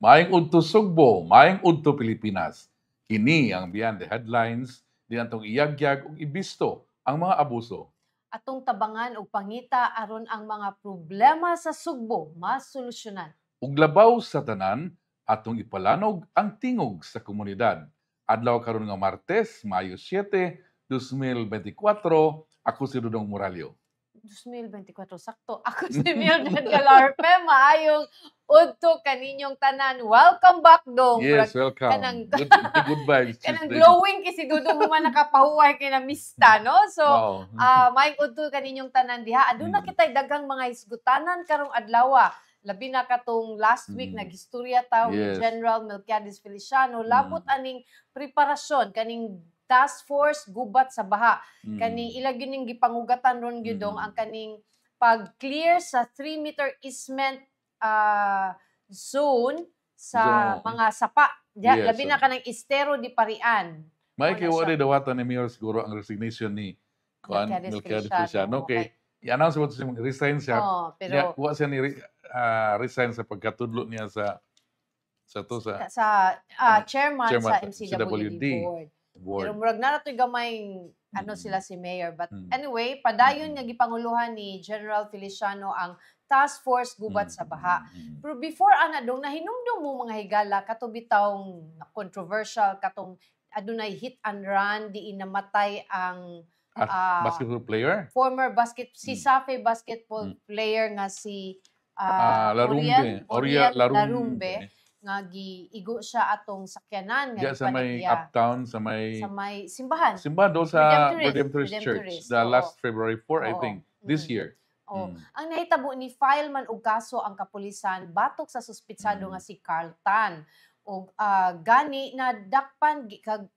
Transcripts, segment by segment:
Maayong udto Sugbo, maayong udto Pilipinas. Kini ang Beyond the Headlines, di natong iyagyag ug ibisto ang mga abuso. Atong tabangan og pangita aron ang mga problema sa Sugbo masolusyonan. Ug labaw sa tanan, atong ipalanog ang tingog sa komunidad. Adlaw karon nga Martes, Mayo 7, 2024, ako si Dudong Moralio. 2024, sakto. Ako si Mildred Galarpe, maayong udto kaninyong tanan. Welcome back, Dong. Yes, welcome. Good vibes. Kanang glowing kasi Dudong mo man nakapahuway kay na mista, no? So, maayong udto kaninyong tanan diha. Aduna kitay daghang mga hisgutanan karong adlaw. Labi na katong last week naghistorya ta with General Melquiades Feliciano. Labot aning preparasyon kaning task force gubat sa baha. Kaning ilag yun yung gipangugatan ron gyudong ang kaning pag-clear sa 3-meter easement zone sa mga sapa. Labi na kanang Estero di Parian. May kiwari dawatan ni Mayor siguro ang resignation ni Melquiades Feliciano. Okay. I-announce mo siya resign siya. Pero kuha siya ni resign sa pagkatudlo niya sa chairman sa MCWD board. Pero murag na nato'y gamay sila si Mayor. But anyway, padayon nga gipanguluhan ni General Feliciano ang task force gubat sa baha. Pero before Dong, nahinumdum mo mga higala kato bitawng controversial katong adunay hit and run di namatay ang basketball player? Former si Safe basketball player nga si Larumbe. Nga giigo siya atong sakyanan nga sa may uptown sa may simbahan do sa Redemptorist Church the last February 4 I think this year. Ang nahitabo ni file man og kaso ang kapulisan batok sa suspitsado nga si Carl Tan og gani na dakpan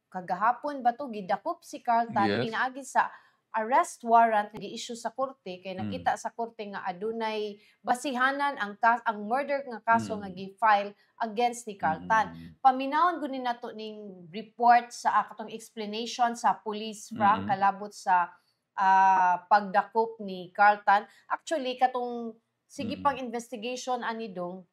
kagahapon bato gidakop si Carl Tan pinaagi sa arrest warrant gi-issue sa korte kay nakita sa korte nga adunay basihanan ang murder nga kaso nga gi-file against ni Carl Tan. Paminawon guni nato ning report sa katong explanation sa police Frank kalabot sa pagdakop ni Carl Tan. Actually katong sige pang investigation ani Dong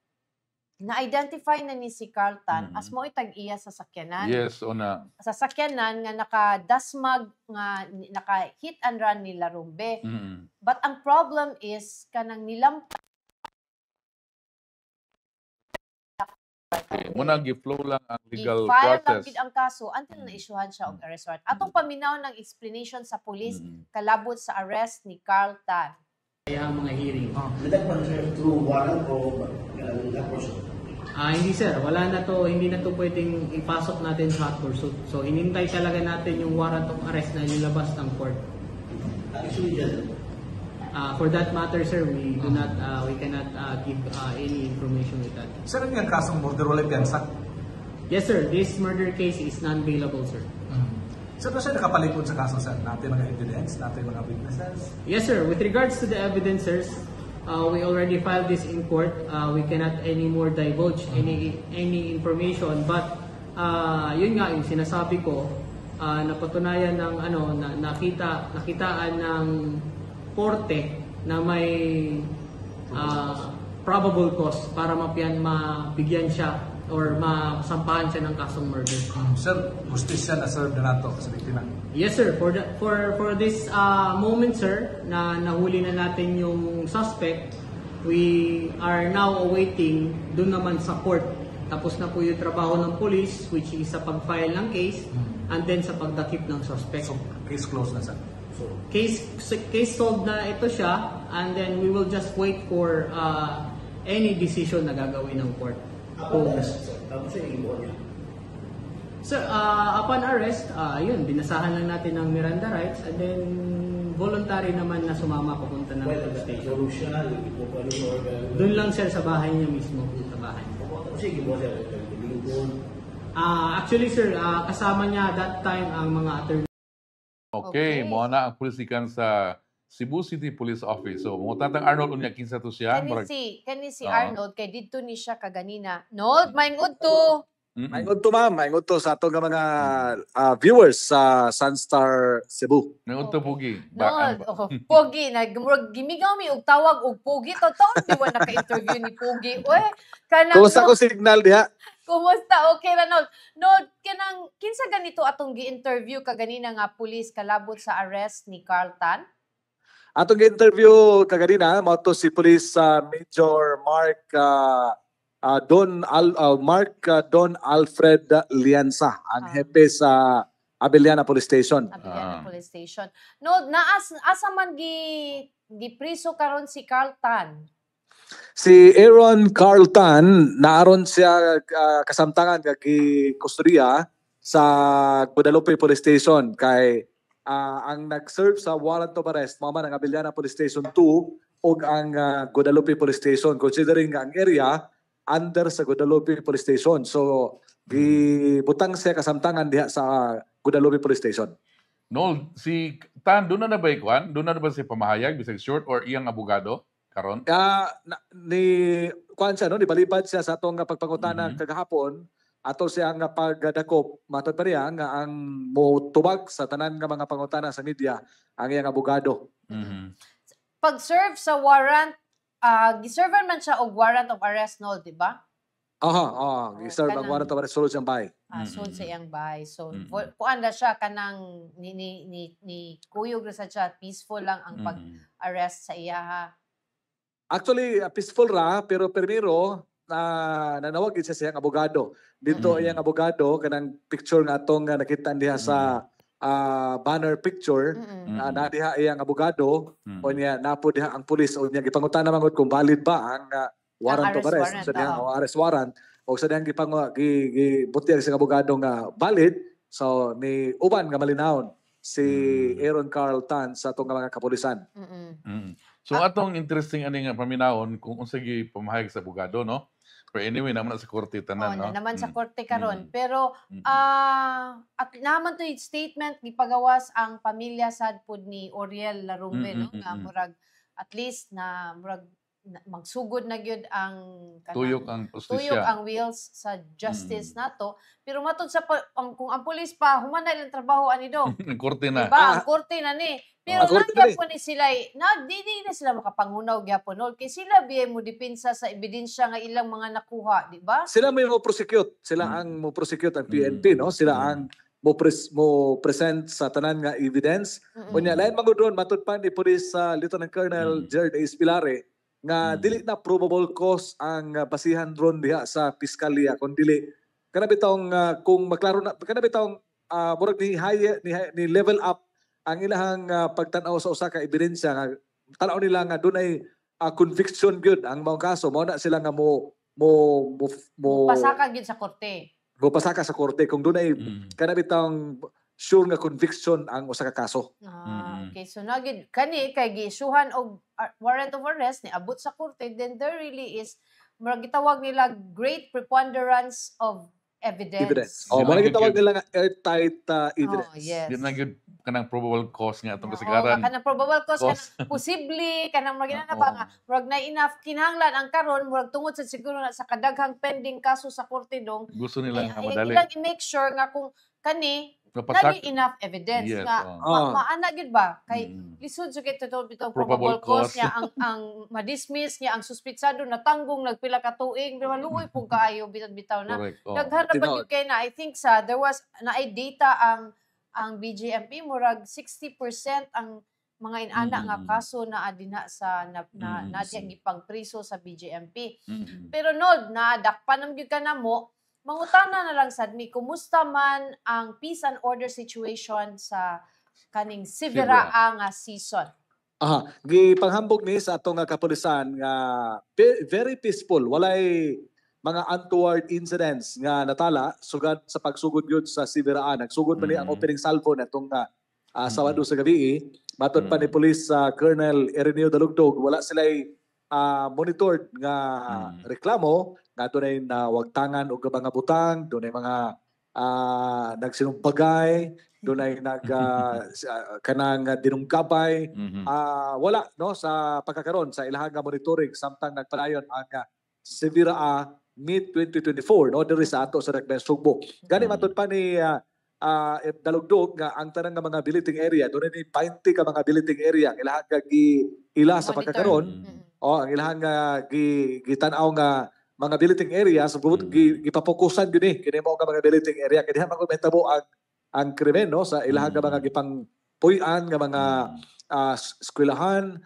na-identify na ni si Carl Tan as mo itag-iya sa sakyanan. Yes, una. Sa sakyanan nga nakadasmag nga naka-hit and run ni Larumbe. But ang problem is kanang nilampas muna gi-flow lang ang legal process. I-file lang ang kaso until na-issuehan siya og arrest warrant. Atong paminaw ng explanation sa police kalabot sa arrest ni Carl Tan. Kaya ang mga hearing. Nadagpan siya through warrant o hot pursuit? Hindi sir, hindi na to pwedeng ipasok natin sa hot pursuit. So inintay talaga natin yung warrant of arrest na nilabas ng court. Actually, for that matter sir, we cannot give any information with that. Sir, ang kasong murder wala piyansa? Yes sir, this murder case is non-bailable sir. Sir, siya nakapalikod sa kaso sir? Natin mga evidence, natin mga witnesses? Yes sir, with regards to the evidences, we already filed this in court. We cannot anymore divulge any information, but yun nga yung sinasabi ko, napatunayan ng nakitaan ng korte na may probable cause para mabigyan siya or masampahan siya ng kasong murder. Sir, justisya na serve na nato sa biktima? Yes sir, for this moment sir, na nahuli na natin yung suspect, we are now awaiting dun naman sa court. Tapos na po yung trabaho ng police, which is sa pag-file ng case, and then sa pagdakip ng suspect. So, case closed na sir? So, case solved na ito siya, and then we will just wait for any decision na gagawin ng court. Upon arrest, sir, tapos yung ibo niya? Sir, upon arrest, yun, binasahan lang natin ng Miranda rights, and then voluntary naman na sumama papunta ng station. Doon lang sir sa bahay niya mismo, sa bahay. Actually sir, kasama niya that time ang mga attorney. Okay, mo na ang pulisikan sa Cebu City Police Office. So, mutatang Arnold unya kinsa to siya. Kani si Arnold kay didto ni siya kaganina. Nold, maingod to. Maingon to ma'am, maingon to sa atong mga viewers sa Sunstar Cebu. Ngayon to Pugi. Pogi na gimigaw mi og tawag og Pogi totoo di wa naka-interview ni Pogi. Uy, kanang Kumusta ko signal diha? Kumusta? Okay ra no. Kanang kinsa ganito atong gi-interview kaganina nga pulis kalabot sa arrest ni Carlton? Atong interview kaganina mao to si Police Major Mark Don Alfred Lianza, ang hepe sa Abiliana Police Station. Abiliana Police Station. No, asa man gipriso karon si Carlton? Si Aaron Carlton, naaron siya kasamtangan kay Custodia sa Guadalupe Police Station kay ang nag-serve sa warrant of arrest mao man ang Abiliana Police Station 2 ug ang Guadalupe Police Station, considering nga ang area under sa Guadalupe Police Station. So gibutang siya kasamtangan diha sa Guadalupe Police Station. No, si Tan doon na ba ikuan? Doon na ba si pamahayag bisag short or iyang abogado karon? Ni kuan siya no, nibalibad siya sa atong pagpangutana kagahapon ato siya nga pagdakop matod pa riya nga ang motubag sa tanan nga mga pangutana sa media ang iyang abogado. Pag-serve sa warrant, giserve man siya og warrant of arrest no, di ba? Giserve ang warrant of arrest sulod siyang bahay. Sulod sa iyang bahay. So kuan na siya kanang ni kuyog na sa siya, peaceful lang ang pag-arrest sa iya ha. Actually, peaceful ra, pero primero, nanawag siya sa iyang abogado. Dito iyang abogado, kanang picture nga atong nakita diha sa banner picture, na diha iyang abogado, o niya, napo diha ang pulis, o niya gipangutan naman kung valid ba ang warrant of arrest, sa diyang arrest warrant, o sa diyang gibutihan sa abogado nga valid, so ni uban nga malinawon si Aaron Carlton sa itong mga kapulisan. So atong interesting ani nga paminawon kung unsa gi pamahayag sa abogado, no? Pero anyway naman sa korte tanan, no? Naman sa korte karon. Pero at naman to statement gipagawas ang pamilya sad pud ni Oriel Larumbe, no? Nga murag at least na murag magsugod na gyud ang tuyok ang justisya. Tuyok ang wheels sa justice nato. Pero matod sa kung ang pulis pa humanay lang trabaho ani do. Korte na. Diba? Ang korte na ni. Pero nangyap po ni sila, di na sila makapangunaw gyapon no? Kay sila biyay mo depensa sa ebidensya nga ilang mga nakuha, di ba? Sila may mo prosecute, sila ang mo prosecute ang PNP, no? Sila ang mo present sa tanan nga evidence. Unya lain magudron matud pa ni Police Lieutenant Colonel Jared A. Spilare nga dili na probable cause ang basihan ron diha sa piskalya kun dili kana bitong kung maklaro na kana bitong murag ni level up ang ilahang pagtan-aw sa usa ka ebidensya nga tanaw nila nga dunay conviction gyud ang mga kaso mao na sila nga mo pasaka gyud sa korte. Mo pasaka sa korte kung dunay kana bitong sure nga conviction ang usa ka kaso. Okay, so nagid kani kay giisuhan og warrant of arrest ni abot sa korte, then there really is murag gitawag nila great preponderance of evidence. Mo gitawag nila nga airtight evidence. Yes. Di na gyud kanang probable cause nga atong kasagaran. Kanang probable cause kanang posible kanang murag na ba nga murag na enough kinahanglan ang karon murag tungod sa siguro na sa kadaghang pending kaso sa korte dong. Gusto nila nga madali. Ilang i-make sure nga kung kani naging enough evidence nga maana gid ba kay lisod sa kay bitong probable cause niya ang ma-dismiss niya ang suspitsado natanggong nagpila ka tuig di maluoy pug kaayo bitaw na daghan ra ba kay na I think there was na data ang BJMP murag 60% ang mga inana nga kaso na adina sa nadya gipang priso sa BJMP. Pero nod na dakpan nam gyud kanamo mangutana na lang sad mi kumusta man ang peace and order situation sa kaning Sivera nga season. Gipanghambog ni sa atong kapulisan nga very peaceful, walay mga untoward incidents nga natala sugad sa pagsugod gyud sa Sivera. Nagsugod man ni ang opening salvo natong Sabado sa gabi. Matod pa ni Police Colonel Ireneo Dalugdog, wala sila'y monitored nga reklamo nga dunay nawagtangan og mga butang, dunay mga nagsinumpagay, dunay kanang dinungkabay. Wala no sa pagkakaron sa ilahang monitoring samtang nagpadayon ang Sivera mid-2024 no diri sa ato sa Dakbayan Sugbo. Gani matud pa ni dalugdog nga ang tanang nga mga billeting area doon ni 20 ka mga billeting area ilahang ila sa Monitor. pagkakaroon ang ilahang gitanaw nga mga billeting area so gipapokusan gyud kini mo nga mga billeting area kaya man mahitabo ang krimen no sa ilahang nga mga gipang puy-an nga mga eskwelahan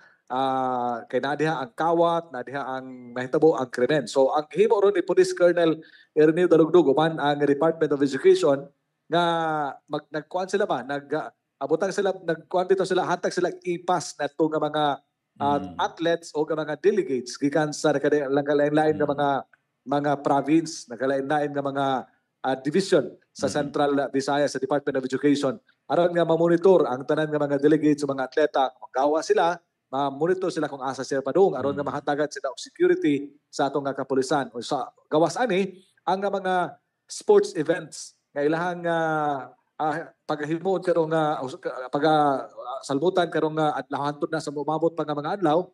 kay nadiha ang kawat nadiha ang mahitabo ang krimen. So ang himo ron ni Police Colonel Erneo Dalugdog uman ang Department of Education nga nagkuan sila ba abutang sila nagkuan dito sila hatag sila ipas na to nga mga athletes o nga mga delegates gikan sa nagalain-lain nga mga province nagalain-lain nga mga division sa Central Visayas sa Department of Education aron nga ma-monitor ang tanan nga mga delegates sa mga atleta magawa sila ma-monitor sila kung asa sila padung aron nga mahatagan sila og security sa atong nga kapulisan o sa gawas ani ang nga mga sports events nga ilahang paghimod karong salbutan karong adlaw hantod na sa umabot pa nga mga adlaw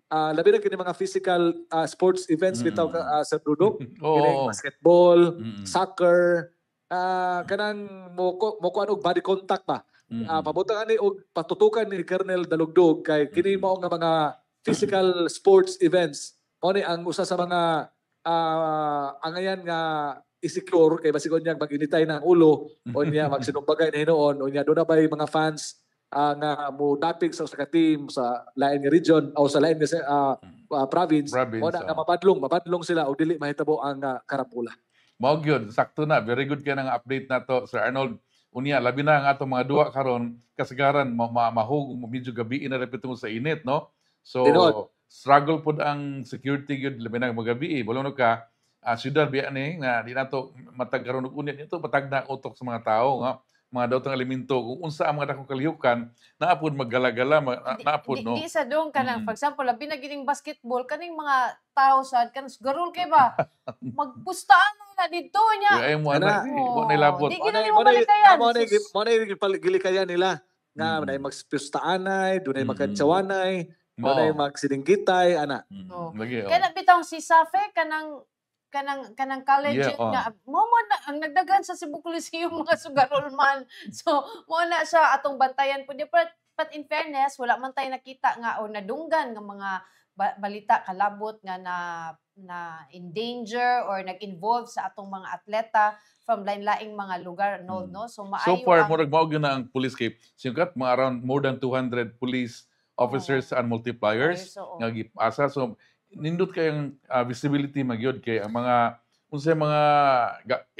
labi na kini mga physical sports events bitaw sa dudok kini basketball soccer kanang mo kuan og body contact ba pabutang ani og patutukan ni Colonel Dalugdog kay kini mao nga mga physical sports events mao ni ang usa sa mga angayan nga i-secure kay basig unya mag-initay ng ulo o niya magsinumbagay na hinoon o niya doon na ba mga fans nga mo dapig sa ka-team sa lain nga region o sa lain nga province o na nga mapadlong sila o dili mahitabo ang karapula. Mao gyud sakto na very good kay nang update nato Sir Arnold unya labi na ang atong mga duwa karon kasagaran mahug medyo gabi na repito sa init no so struggle pud ang security gyud labi na magabi bolong ka syudad biya ni nga di nato matag karon og unya nito matag na utok sa mga tao nga mga daotang elemento kung unsa ang mga dakong kalihok naapod maggalagala naapod no di sa dong kanang for example labi na gining basketball kaning mga tao sad kan garol kay ba magpustaan na dito nya ay mo na labot di gina mo malikayan mo na gilikayan nila nga nay magpustaanay dunay makantsawanay dunay magsidinggitay ana lagi kaya bitaw si Safe kanang college nga mo na ang nagdagan sa Cebu Coliseum mga sugarol man so mo na siya atong bantayan pud but in fairness wala man tay nakita nga o nadunggan nga mga balita kalabot nga na in danger or nag-involve sa atong mga atleta from lain-laing mga lugar no so maayo so far mo nagmao gyud na ang police kay singkat mga around more than 200 police officers and multipliers nga gipasa so nindot kayang visibility magyod kay ang mga unsay mga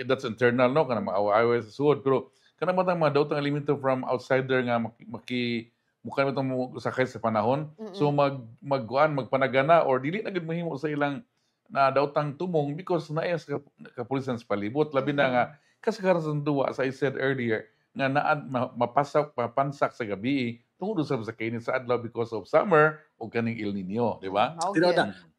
that's internal no kana maawa-away sa suod pero kana matang mga daotang elemento from outsider nga mukha mo sakay sa panahon so magpanagana or dili na gid mahimo sa ilang na daotang tumong because naay sa kapulisan sa palibot labi na nga kasagaran sa duwa as I said earlier nga mapansak sa gabi tungod sa kainit sa adlaw because of summer o kaning El Nino, di ba?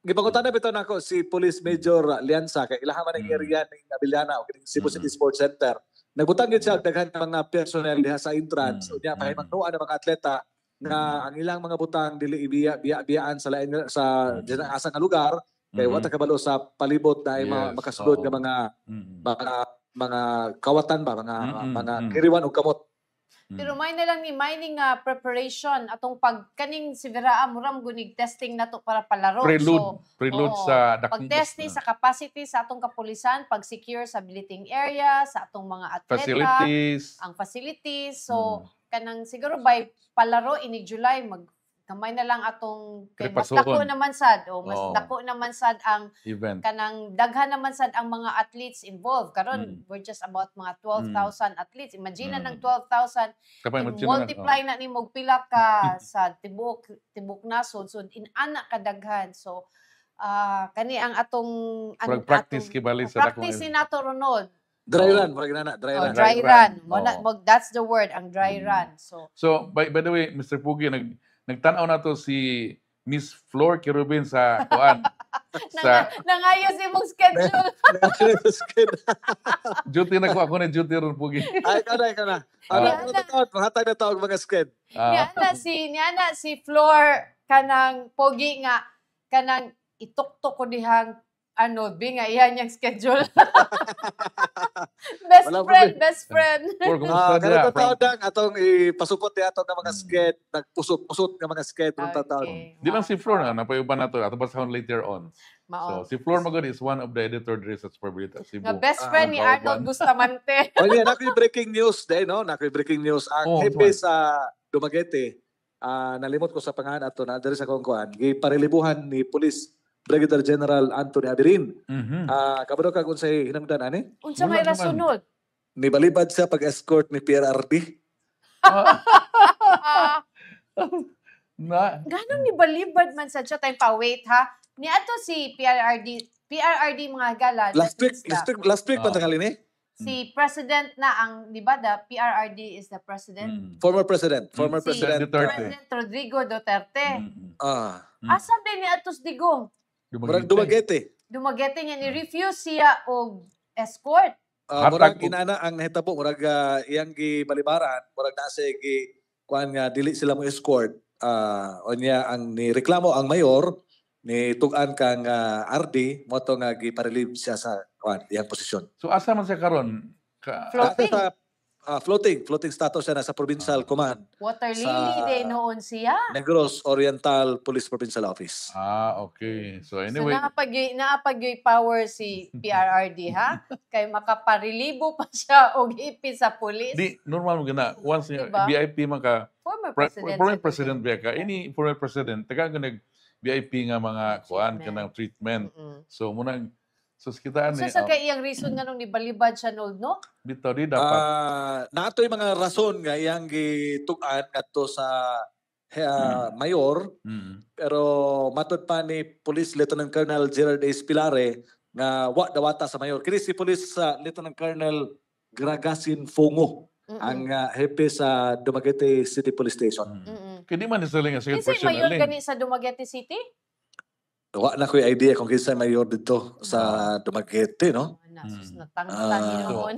Gipangutan na bitaw nako si Police Major Lianza kay ilaha man ang area ning Abiliana o kining Cebu City Sports Center. Nagbutang gid siya daghan ka mga personnel diha sa entrance unya pahimangnuan ang mga atleta nga ang ilang mga butang dili biyaan sa lain sa asa nga lugar kay wata kabalo sa palibot na makasulod nga mga kawatan ba mga kiriwan og kamot. Pero may na lang ni mining preparation atong kaning si Vera Amuram gunig testing nato para palaro. Prelude sa pag-testing sa capacity sa atong kapulisan, pag-secure sa billeting area, sa atong mga atleta, ang facilities. So kanang siguro by palaro ini July kamay na lang atong mas dako naman sad dako naman sad ang event kanang daghan naman sad ang mga athletes involved karon we're just about mga 12,000 athletes imagine ng 12,000 multiply na nimo pila ka sa tibok nasod so inana kadaghan so kani ang atong practice kibali sa dako practice nato Ronald dry run dry run that's the word ang dry run so by the way Mr. Pugi nagtanaw na to si Miss Flor Kirubin sa kuan sa nangayos imong schedule. Duty na ko ako na duty ron Pugi. Ay kana. Hatag na tawag mga sked. Niana si Flor kanang Pogi nga kanang ituktok ko dihang Arnold B nga iyan yung schedule. best Wala friend, problema. best friend. Or kumusta Kanang niya? tataw dang atong ipasupot niya atong nga mga sked, nagpusot-pusot nga mga sked kung tataw. Okay. Di lang si Flor na, napayuban na to. Ato basahon later on. Mao. So, si Flor Magod is one of the editor diri sa Superbalita Cebu. Nga best friend ni Kauban. Arnold Bustamante. O yan, nako'y breaking news day, no? Nako'y breaking news. Ang Oh, hepe sa Dumaguete, nalimot ko sa pangalan ato na diri sa Kongkuan, giparilibuhan ni Police Brigadier General Anthony Abirin. Mhm. Kabado kag unsay hinungdan ani? Unsa Wala may naman. rasunod? Nibalibad siya pag-escort ni PRRD. Ah, na, Ganong ni balibad man sa siya tayong pa-wait ha. Ni ato si PRRD mga gala. Last week, that means last week Ah. pantangali ni? si president na ang, di ba, the PRRD is the president? mm, Former President. Former Si President. Duterte. President Rodrigo Duterte. mm, Mm. Asa din ni Atos Digong? Murag Dumaguete. Dumagete niya ni-refuse siya og escort. Murag Hatag- inana ang nahitabo, murag iyang gibalibaran, murag nasa kuan nga dili sila mo escort. Onya ang nireklamo ang mayor ni tugan kang RD mo to nga giparelieve siya sa kuan iyang posisyon. So, asa man siya karon? Floating. Sa floating status siya na sa provincial command, Water Sa- lily din noon siya. Negros Oriental Police Provincial Office. Okay. So, So anyway, naapagyoy power si PRRD ha. Kay makaparelibo pa siya og ipi sa pulis. di, normal mo gina. Once Diba? VIP man ka, Former former president. president biya ka, any former president, taga ka nag VIP nga mga kuan Treatment. kanang treatment. Mm-mm. So, munang, so kita So ni, sa kay iyang reason nga nung nibalibad siya nold no? bitaw di dapat. Natoy mga rason nga iyang gitugan kadto sa mayor. Pero matod pa ni Police Lieutenant Colonel Gerald A. Spilare nga wa dawata sa mayor. Kini si Police Lieutenant Colonel Gragasin Fongo Mm-mm. ang hepe sa Dumaguete City Police Station. Mm-mm. Kaya di man nila nga sige Kinsa mayor personally. gani sa Dumaguete City? Wa na ko'y idea kung kinsa mayor dito sa Dumaguete, no? Nasus Mm. natangtan Ah. hinoon.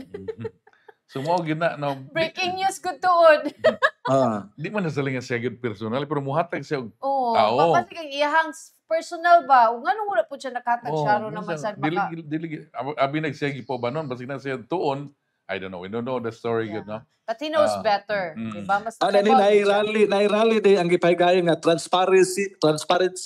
So, mo gina, no, Breaking news good tuod. di man nila nga siya good personal, pero muhatag siya og Oo. Tao. Papasig ang iyahang personal ba? O nga nung wala po siya nakatag oh, siya ro naman sa baka. abi nagsiyagi po ba noon, basig na siya tuon. I don't know. We don't know the story good, no? But he knows Ah, better. mm. Diba? Mas Nani nairally day ang gipahigayon nga transparency,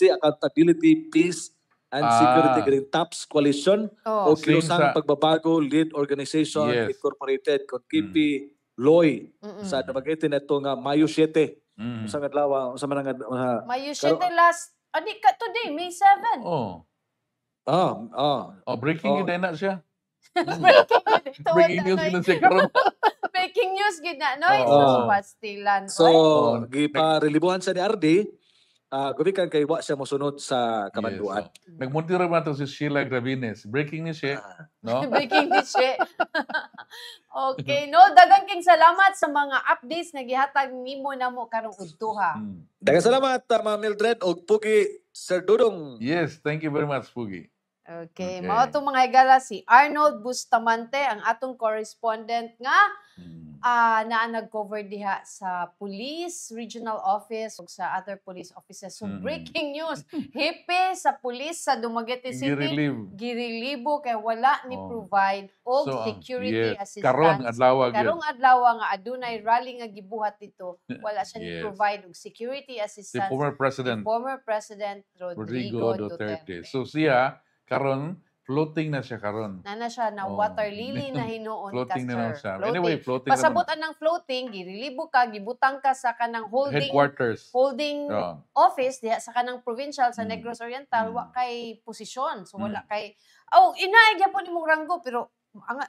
accountability, peace, and security green TAPS coalition Oh. o kinusang Same sa- pagbabago lead organization Yes. incorporated kung Kipi Loy Mm-mm. sa Dumaguete na ito nga Mayo 7 Mm. sa adlaw sa mga Mayo 7 last, ani ka today, May 7. Oh. Mm. Breaking Oh. yun na siya. Breaking Breaking news yun siya karon. Breaking news gid na no. Oo. Sa pastilan. so Oh, giparelibuhan sa ni RD gumikan kay wa siya mosunod sa kamanduan. Yes, so, nagmontiro man to si Sheila Gravines. Breaking news siya, no? Breaking news siya. Okay, no, daghang king salamat sa mga updates nga gihatag nimo namo karong udtuha. Mm. Daghang salamat Ma'am Mildred og pugi Sir Dudong. Yes, thank you very much, Pugi. Okay, Okay. mao to mga higala si Arnold Bustamante ang atong correspondent nga Mm. naa nag-cover diha sa police regional office ug sa other police offices. So Mm. breaking news, hipe sa police sa Dumaguete City Girelieve. girilibo kay wala ni Oh. provide og So, security yes. assistance. Karon adlaw gyud. Karong adlaw nga adunay rally nga gibuhat dito, wala siya ni Yes. provide og security Si assistance. former President Former President Rodrigo Rodrigo Duterte. Duterte. So siya karon floating na siya karon. Nana siya na Oh. water lily na hinuon Floating na ka, lang sir. siya. Floating. Anyway, floating na Pasabutan ng floating, girilibo ka, gibutang ka sa kanang holding headquarters. Oh. office diha sa kanang provincial sa Mm. Negros Oriental, Mm. wa kay posisyon. So wala kay inaay gyapon imong ranggo pero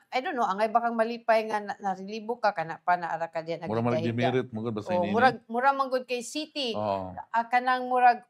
I don't know, angay bakang malipay nga narilibo ka kana pa naara ka diha Mura man naghiga-higa. gimirit mo gud basta Oh, ini. murag manggod kay city. Oh. Kanang murag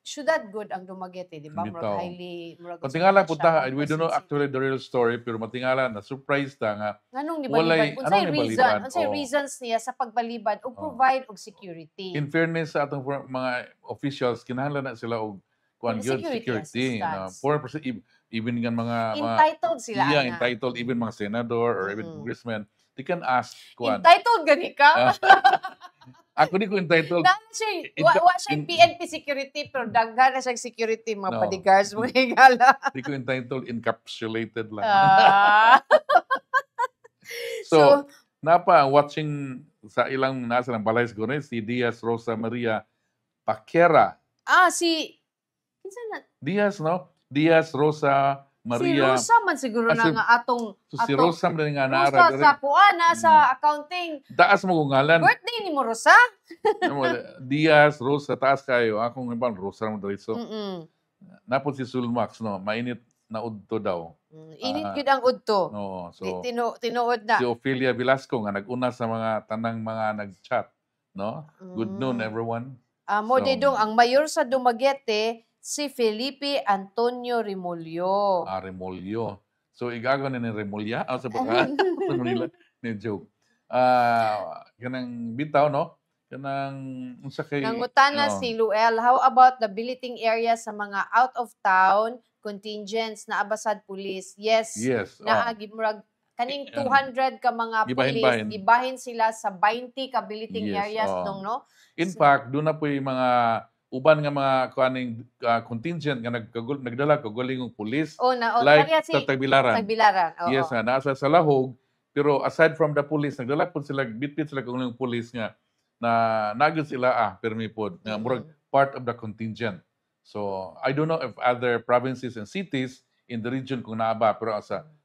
syudad good ang Dumaguete, di ba? Bitaw. Murag highly murag Matingala siya, punta, we don't know city. actually the real story, pero matingala na surprise ta nga Nganong Walay- nibalibad? Unsay anong reason? nibalibad? Unsay Oo. reasons niya sa pagbalibad o provide og security? in fairness sa atong mga officials kinahanglan na sila og kuan Ng gyud security security na assistance. even nga mga Entitled sila. yeah, ana. entitled even mga senador or even Mm-mm. congressmen they can ask kuan Entitled gani ka? Ako di ko entitled. Na siya, wa siya PNP security, pero daghan na siya security, mga No. bodyguards, mga higala. Di ko entitled, encapsulated lang. Ah. So, watching sa ilang nasa ng balay siguro si Diaz Rosa Maria Paquera. Kinsa na? Diaz, no? Diaz Rosa Maria. Si Rosa man siguro Ah, na si- nga atong So, si Rosa man nga Rosa naara. sa kuan na sa accounting. Taas mo kung ngalan. Birthday ni mo Rosa? Diaz, Rosa, taas kayo. Akong ibang Rosa mo dali. So, Mm-mm. napon si Sulmax, no? Mainit na udto daw. Init gyud ang udto. No, Di so, tinuod na. si Ophelia Velasco nga nag-una sa mga tanang mga nag-chat. No? Good noon, everyone. Mo So, didong ang mayor sa Dumaguete si Felipe Antonio Remolyo. Remolyo. So, igago na ni Remolya. Sa baka. Sa Manila. Ni joke. Kanang bitaw, no? Kanang, unsa kay... Nangutana si Luel, how about the billeting area sa mga out of town contingents na abasad police? Yes. Yes. Naagi murag kaning Eh, 200 ka mga gibahin-bahin. police, gibahin sila sa 20 ka billeting Yes, areas oo. dong, no? In fact, doon na po yung mga uban nga mga kuaning contingent nga nagdala kag galingong pulis like kaya sa Tagbilaran. Tagbilaran. Oo. Yes, nga nasa sa Lahog, pero aside from the police, nagdala po sila bitbit sila kag galingong pulis nga na nagyud sila permi pod nga murag part of the contingent. So, I don't know if other provinces and cities in the region kung naaba pero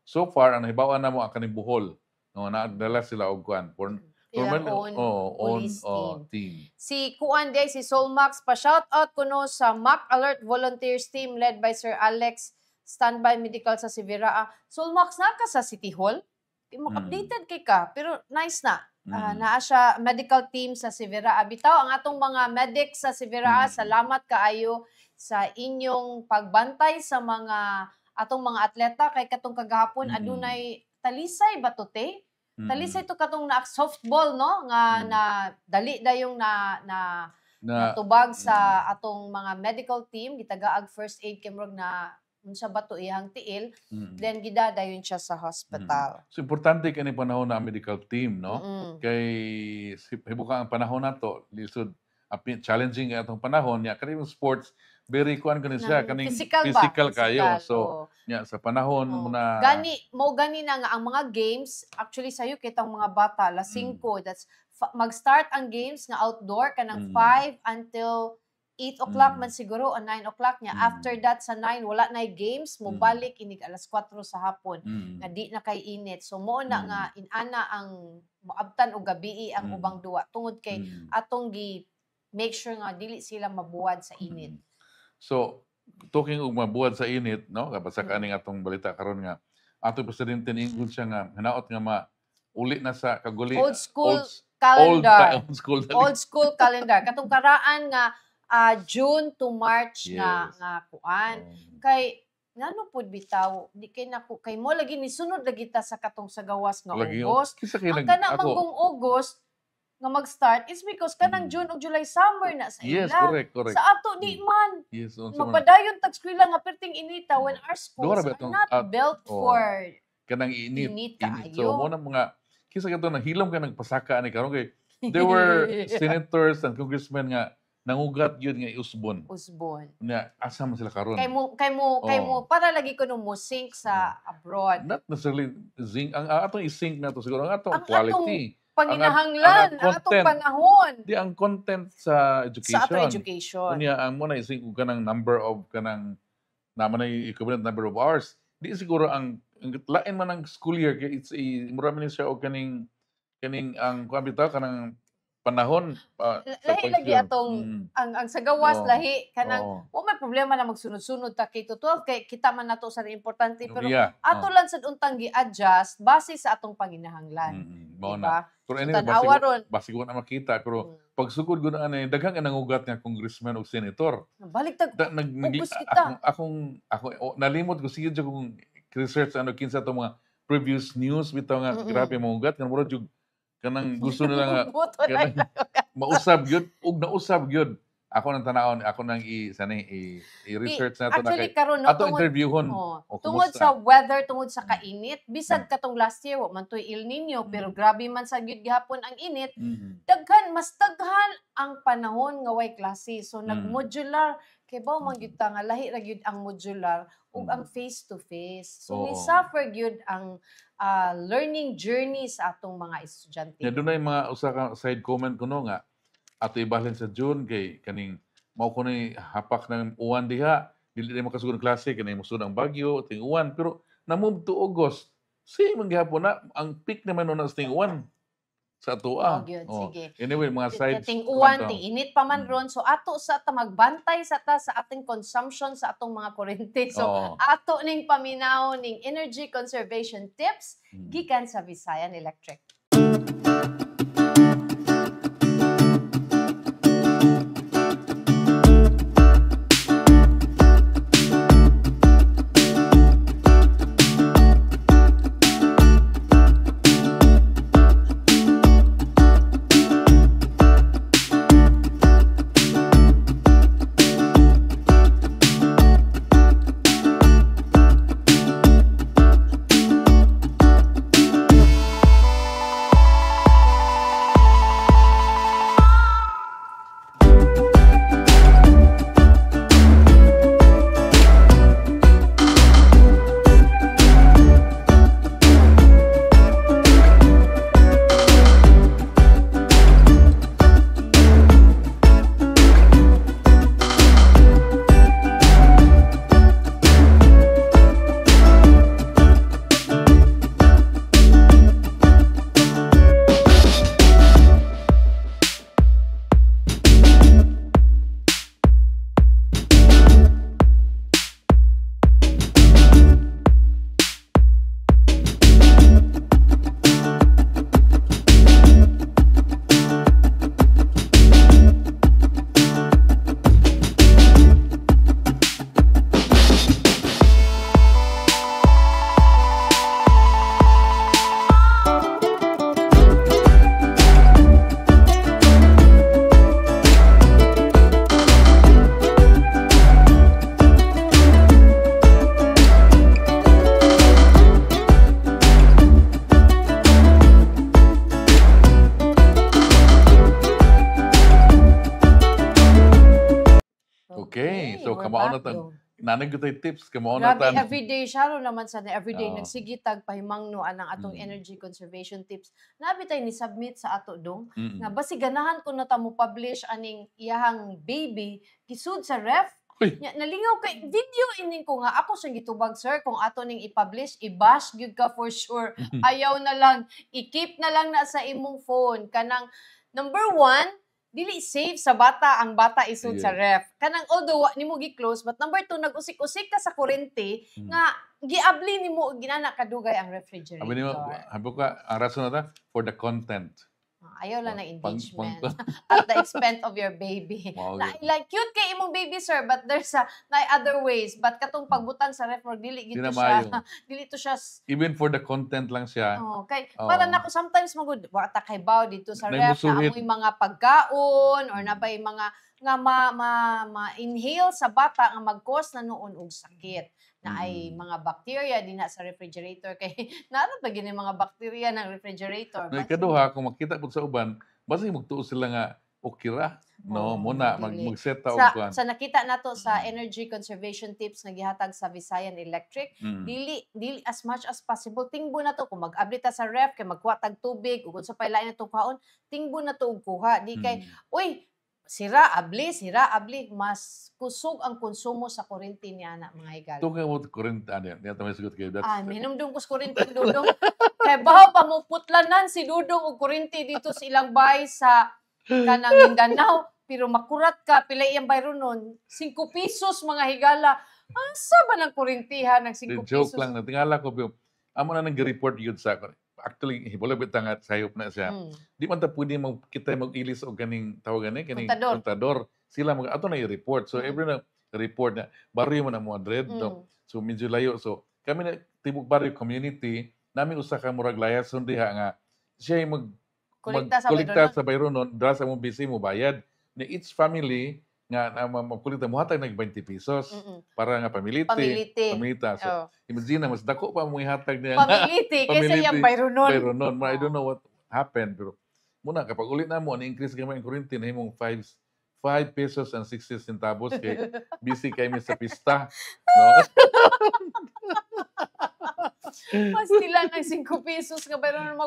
so far ang nahibawan na mo ang kaning Bohol. No, nadala sila og kuan Ilang normally police team. Si Kuan Day, si Solmax, pa-shoutout ko no sa Mac Alert Volunteers Team led by Sir Alex, standby medical sa Sivera. Solmax, na ka sa City Hall? Updated kay ka, pero nice na. Naa siya medical team sa Sivera. Bitaw, ang atong mga medics sa Sivera, salamat kaayo sa inyong pagbantay sa mga atong mga atleta. Kay katong kagahapon, adunay talisay ba to, te? Talisay to katong na softball, no? Nga na dali dayong na natubag sa atong mga medical team, gitagaag first aid kimrog na unsa ba to ihang tiil, then gidadayon siya sa hospital. So importante kani panahon na ang medical team, no? Kay hibuka ang panahon nato, lisod challenging atong panahon niya kani sports very kuan kani siya kaning physical kayo. So nya sa panahon mo na gani na nga ang mga games actually sayo kitang mga bata alas 5 that's mag-start ang games nga outdoor kanang 5 until 8 o'clock man siguro o 9 o'clock niya. After that sa 9 wala na games mo balik inig alas 4 sa hapon nga di na kay init. So mo na nga inana ang moabtan og gabi ang ubang duwa tungod kay atong gi make sure nga dili sila mabuwad sa init. So, talking og mabuwad sa init, no? Kabasa kaning atong balita karon nga atong presidente niingod siya nga hinaot nga uli na sa kaguli Old school calendar. Katong karaan nga June to March nga kuan. Kay ngano pud bitaw di kay nako kay mo lagi ni sunod lagi ta sa katong sa gawas nga August. Ang kana manggong August nga mag-start is because kanang June ug July summer na sa ila. Yes, correct. Sa ato di man. Yes, magpadayon tag eskwela nga perting inita when our schools are not built for kanang init. kaayo. So mo na mga kisa kato nahilom ka nagpasaka ni karon kay there were senators and congressmen nga nangugat yun nga usbon. Na asa man sila karon. Kay mo para lagi ko no mo sync sa abroad. Not necessarily zinc ang atong i-sync nato siguro ang atong quality. Panginahanglan ang atong panahon. Di ang content sa education. Sa atong education. Kunya ang mo na i-sync og kanang number of kanang naman na equivalent number of hours. Di siguro ang lain man ang school year kay it's mura man siya og kaning ang kuan bitaw kanang panahon lahi lagi atong ang sa gawas lahi kanang wa may problema na magsunod-sunod ta kay 12 kay kita man nato sa importante pero ato lang sad untang gi-adjust base sa atong panginahanglan. Diba? Pero anyway, basi ko na makita pero pag sugod ko na daghang nangugat nga congressman o senator. Balik tag kita. Ako nalimot ko sige kung research kinsa to mga previous news bitaw nga grabe mangugat nga murag kanang gusto nila nga kanang mausab gyud ug nausab gyud ako nang tanawon, ako nang i-research na to na Actually kay karon no ato interviewhon. O, tungod kumusta? sa weather, tungod sa kainit, bisag katong last year wa man toy El Nino, pero grabe man sa gyud gihapon ang init. Mas daghan ang panahon nga way klase. So nag-modular kay ba man gyud ta nga lahi ra gyud ang modular ug ang face to face. So ni Oo. suffer gyud ang learning journey sa atong mga estudyante. Ya doon ay mga usa ka side comment kuno nga ato ibalhin sa June kay kaning mao ko ni hapak ng uwan diha dili na makasugod ang klase kanay musud ang bagyo ting uwan pero na-move to August. Same man gihapon na ang peak naman na sa ting uwan sa atoa. Gyud, Oh. sige. Anyway, mga side Ting uwan, kwento. ting init pa man ron. So ato sa ta magbantay sa ta sa ating consumption sa atong mga kuryente. So Oo. ato ning paminaw ning energy conservation tips gikan sa Visayan Electric. Okay, so we're kamao na back, tan. though. Nanay ko tay tips kamao na Grabe, tan. everyday siya ro naman sa everyday Oo. nagsigitag pahimangnuan ang atong energy conservation tips. Nabi tay ni submit sa ato dong nga basi ganahan ko na ta mo publish aning iyahang baby kisud sa ref. Uy. Nya, nalingaw kay video ining ko nga ako siyang gitubag sir kung ato ning i-publish i-bash gyud ka for sure. Ayaw na lang i-keep na lang na sa imong phone kanang number 1 dili safe sa bata ang bata isud sa ref. Kanang although wa nimo gi-close but number 2 nag-usik-usik ka sa kuryente nga giabli nimo ginana kadugay ang refrigerator. Sabi nimo, habo ka ang rason na ta for the content. Ayaw lang ng Pang- engagement pang- at the expense of your baby. Wow, Na, like cute kay imong baby sir but there's other ways but katong pagbutang sa ref dili gito siya Dinamayo. dili to siya Even for the content lang siya. Oh, kay Oo. para nako sometimes magud wa ta kay baw dito sa Nay ref na musuhit. amoy mga pagkaon or na bay mga nga ma-inhale sa bata nga mag-cause na noon og sakit na ay mga bacteria din sa refrigerator kay naano pa gini mga bacteria ng refrigerator. Na But ikaduha, kung makita po sa uban, basta magtuo sila nga okay ra. No, Oo, muna dili. mag-set ta og sa, kuan. sa nakita nato sa energy conservation tips nga gihatag sa Visayan Electric, Mm. dili as much as possible tingbo na to kung mag-abli ta sa ref kay magkuha tag tubig ug unsa pa lain natong kaon, tingbo na to og kuha di kay uy sira abli mas kusog ang konsumo sa kuryente niya na mga higala. Ito ka mo kurente ano yan. Yan tamay sugot kayo. Ah, minumdum ko sa kuryente Dudong. Kay bahaw pamuputlanan si Dudong og kuryente dito sa ilang bahay sa kanang Mindanao. Pero makurat ka, pila iyang bayro nun, 5 pesos mga higala. Asa ba ng kurintihan ng 5 Joke pesos? lang na. Tingala ko, amo na nag-report yun sa ako. Actually, hibulag bitang at sayop na siya. Di man ta pwede kita mag-ilis o ganing tawag gani kaning Kontador. kontador. Sila mag ato na i-report. So every na report na barrio man ang mga dread no. So medyo layo. So kami na tibok barrio community namin usa ka murag layason diha nga siya yung Kolekta sa kolekta sa bayro nun dra sa mong busy mo bayad. Na each family nga mapulit mo hatag nag 20 pesos Mm-mm. para nga pamiliti. Pamiliti. Pamilita. So, Oh. imagine mas dako pa mo ihatag niya. Pamiliti kaysa yung bayronon. Bayronon. I don't know what happened pero muna kapag ulit na mo ni-increase gamay ang kuryente na himong 5 pesos and 60 centavos kay busy kay mi sa pista. No? Mas nila ng 5 pesos nga bayronon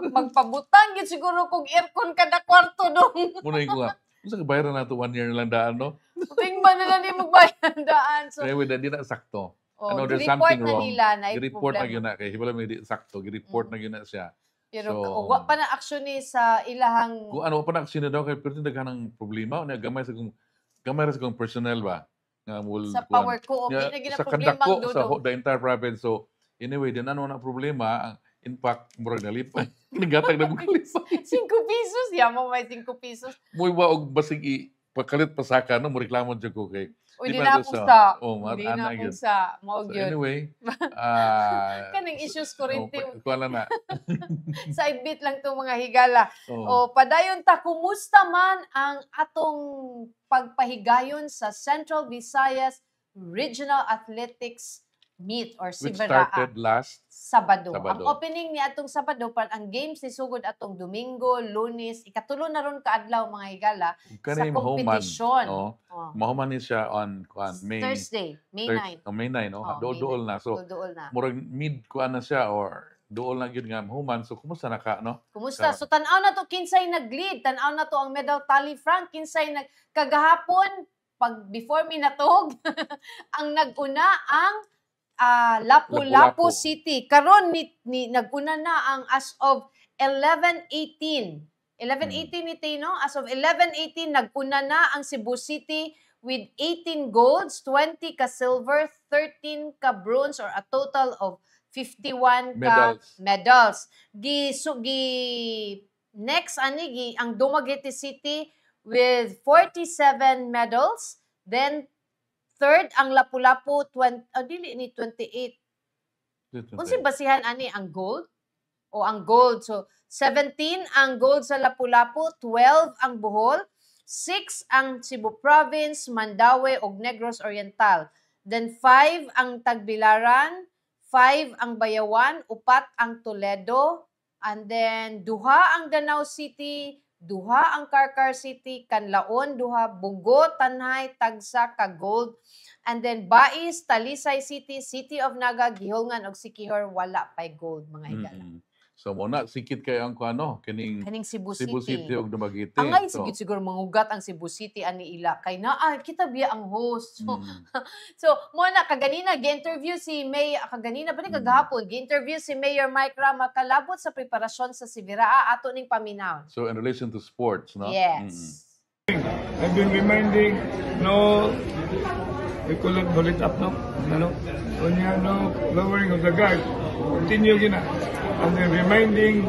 magpabutang gid siguro kung aircon kada kwarto dong. Muna ko nga. Unsa ka bayaran nato 1 year na lang daan no? Ting ba nila ni magbayad daan. So, Anyway, di na sakto. oh, there's report something na wrong. nila na Gi-report na problema. gyud na kay hibala mi di sakto, gi-report na gyud na siya. Pero So, wa pa na action ni sa ilahang kung ano pa na aksyon na daw kay pero daghan ng problema unya gamay ra sa kong personnel ba nga mul sa power co-op Yeah, na gina sa problema kandako ang sa dudong. the entire province. So anyway, din ano na problema, ang impact murag nalipay. Nigatag na mo kalipay. 5 pesos, yamo may 5 pesos. Muy wa og basig pagkalit pa saka no mo reklamo jud ko kay. O Di di ba na doon po sa- sa. oh, Di ana na po gyud. sa. Mao So gyud. anyway, Kanang issues kurente kuala na. sa ibit lang to mga higala. Oh. O padayon ta, kumusta man ang atong pagpahigayon sa Central Visayas Regional Athletics Meet or Which Siberaa started last Sabado. Sabado. Ang opening ni atong Sabado pa ang games ni sugod atong Domingo, Lunes, ikatulo na ron kaadlaw mga higala kanay sa mahuman. kompetisyon. Oh, Oh. mahuman ni siya on May Thursday, May 9. May 9 no. Oh, Dool na. So Dool na. murag mid kuan na siya or dool na gyud nga mahuman. So kumusta na ka no? Kumusta? So tanaw na to kinsay nag-lead, tanaw na to ang medal tally Frank, kinsay kagahapon pag before mi natog ang naguna ang Lapu-Lapu Lapu-Lapu. City. Karon ni naguna na ang as of 11:18. 11:18 ni Tino, as of 11:18 naguna na ang Cebu City with 18 golds, 20 ka silver, 13 ka bronze or a total of 51 ka medals. Next ani ang Dumaguete City with 47 medals. Then third ang Lapu-Lapu 28. Unsa basihan ani ang gold? O ang gold. So 17 ang gold sa Lapu-Lapu, 12 ang Bohol, 6 ang Cebu Province, Mandaue ug Negros Oriental. Then 5 ang Tagbilaran, 5 ang Bayawan, 4 ang Toledo, and then 2 ang Danau City, 2 ang Carcar City, Canlaon 2, Bugo, Tanhay, Tagsa, Gold, and then Bais, Talisay City, City of Naga, Gihongan ug Siquijor wala pay gold mga higala. So mo na sikit kay ang kuano kining Kaning Cebu Cebu City. City ug Dumaguete. Angay So, siguro mangugat ang Cebu City ani ila kay naa kita biya ang host. So, mm, so mo na kaganina gi-interview si kaganina ba ni kagahapon gi-interview si Mayor Mike Rama kalabot sa preparasyon sa Siberaa ato ning paminaw. so in relation to sports, no? Yes. I've been reminding no we call it bullet up no no lowering of the guard continue gina and then reminding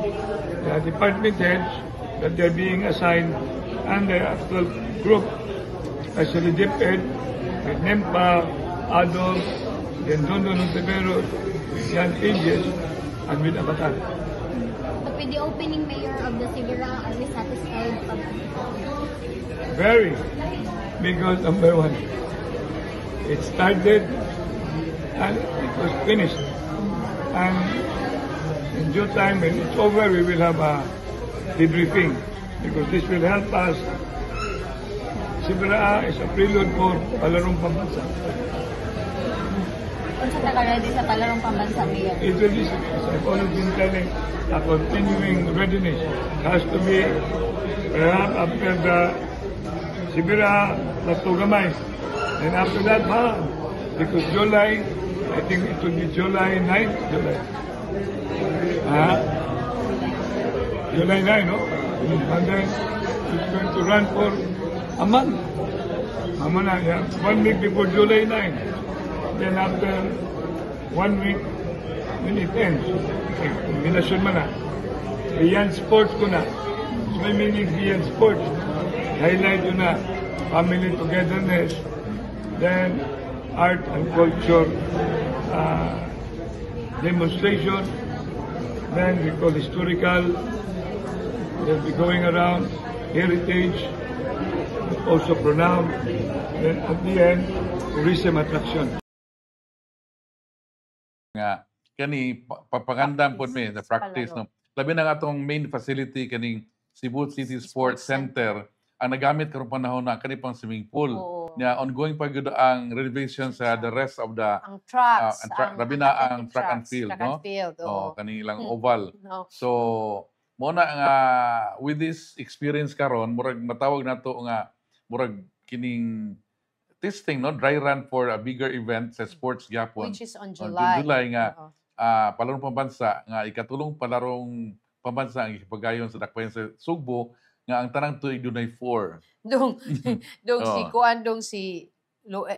the department heads that they're being assigned and the actual group especially DepEd with NEMPA, ADOL, then Dondo Nuntivero, with Yan Ages and with Abatan. But with the opening mayor of the Siberaa, are we satisfied? Very, because number one, it started and it was finished. And in due time, when it's over, we will have a debriefing because this will help us. Siberaa is a prelude for Palarong Pambansa. Kung sa taga-ready sa Palarong Pambansa, mayor? It will be, as I've always been telling, a continuing readiness. It has to be perhaps after the Siberaa, Latugamay. And after that, because July, I think it will be July 9th, July 9, no? And then it's going to run for a month. Yeah. 1 week before July 9. Then after 1 week, when it ends, combinasyon mo na. Beyond sports ko na. So my meaning beyond sports. Highlight yun na family togetherness, then art and culture demonstration, then we call historical, they'll be going around heritage, also pronounced, then at the end, tourism attraction. Nga kani papagandam pod mi the practice no. Labi na nga atong main facility kaning Cebu City Sports Center ang nagamit karong panahon na kani pang swimming pool. Oo. Nya ongoing pa gyud ang renovation sa the rest of the Ang tracks, labi na ang track and field, track and no? field, Oh, oo. kanilang oval. No. So mo na nga with this experience karon murag matawag nato nga murag kining testing no dry run for a bigger event sa sports gyapon. Which is on On July. July nga Oo. palarong pambansa nga ikatulong palarong pambansa ang ipagayon sa dakbayan sa Sugbo nga ang tanang tuig dunay 4. Dong si Oo. Kuan dong si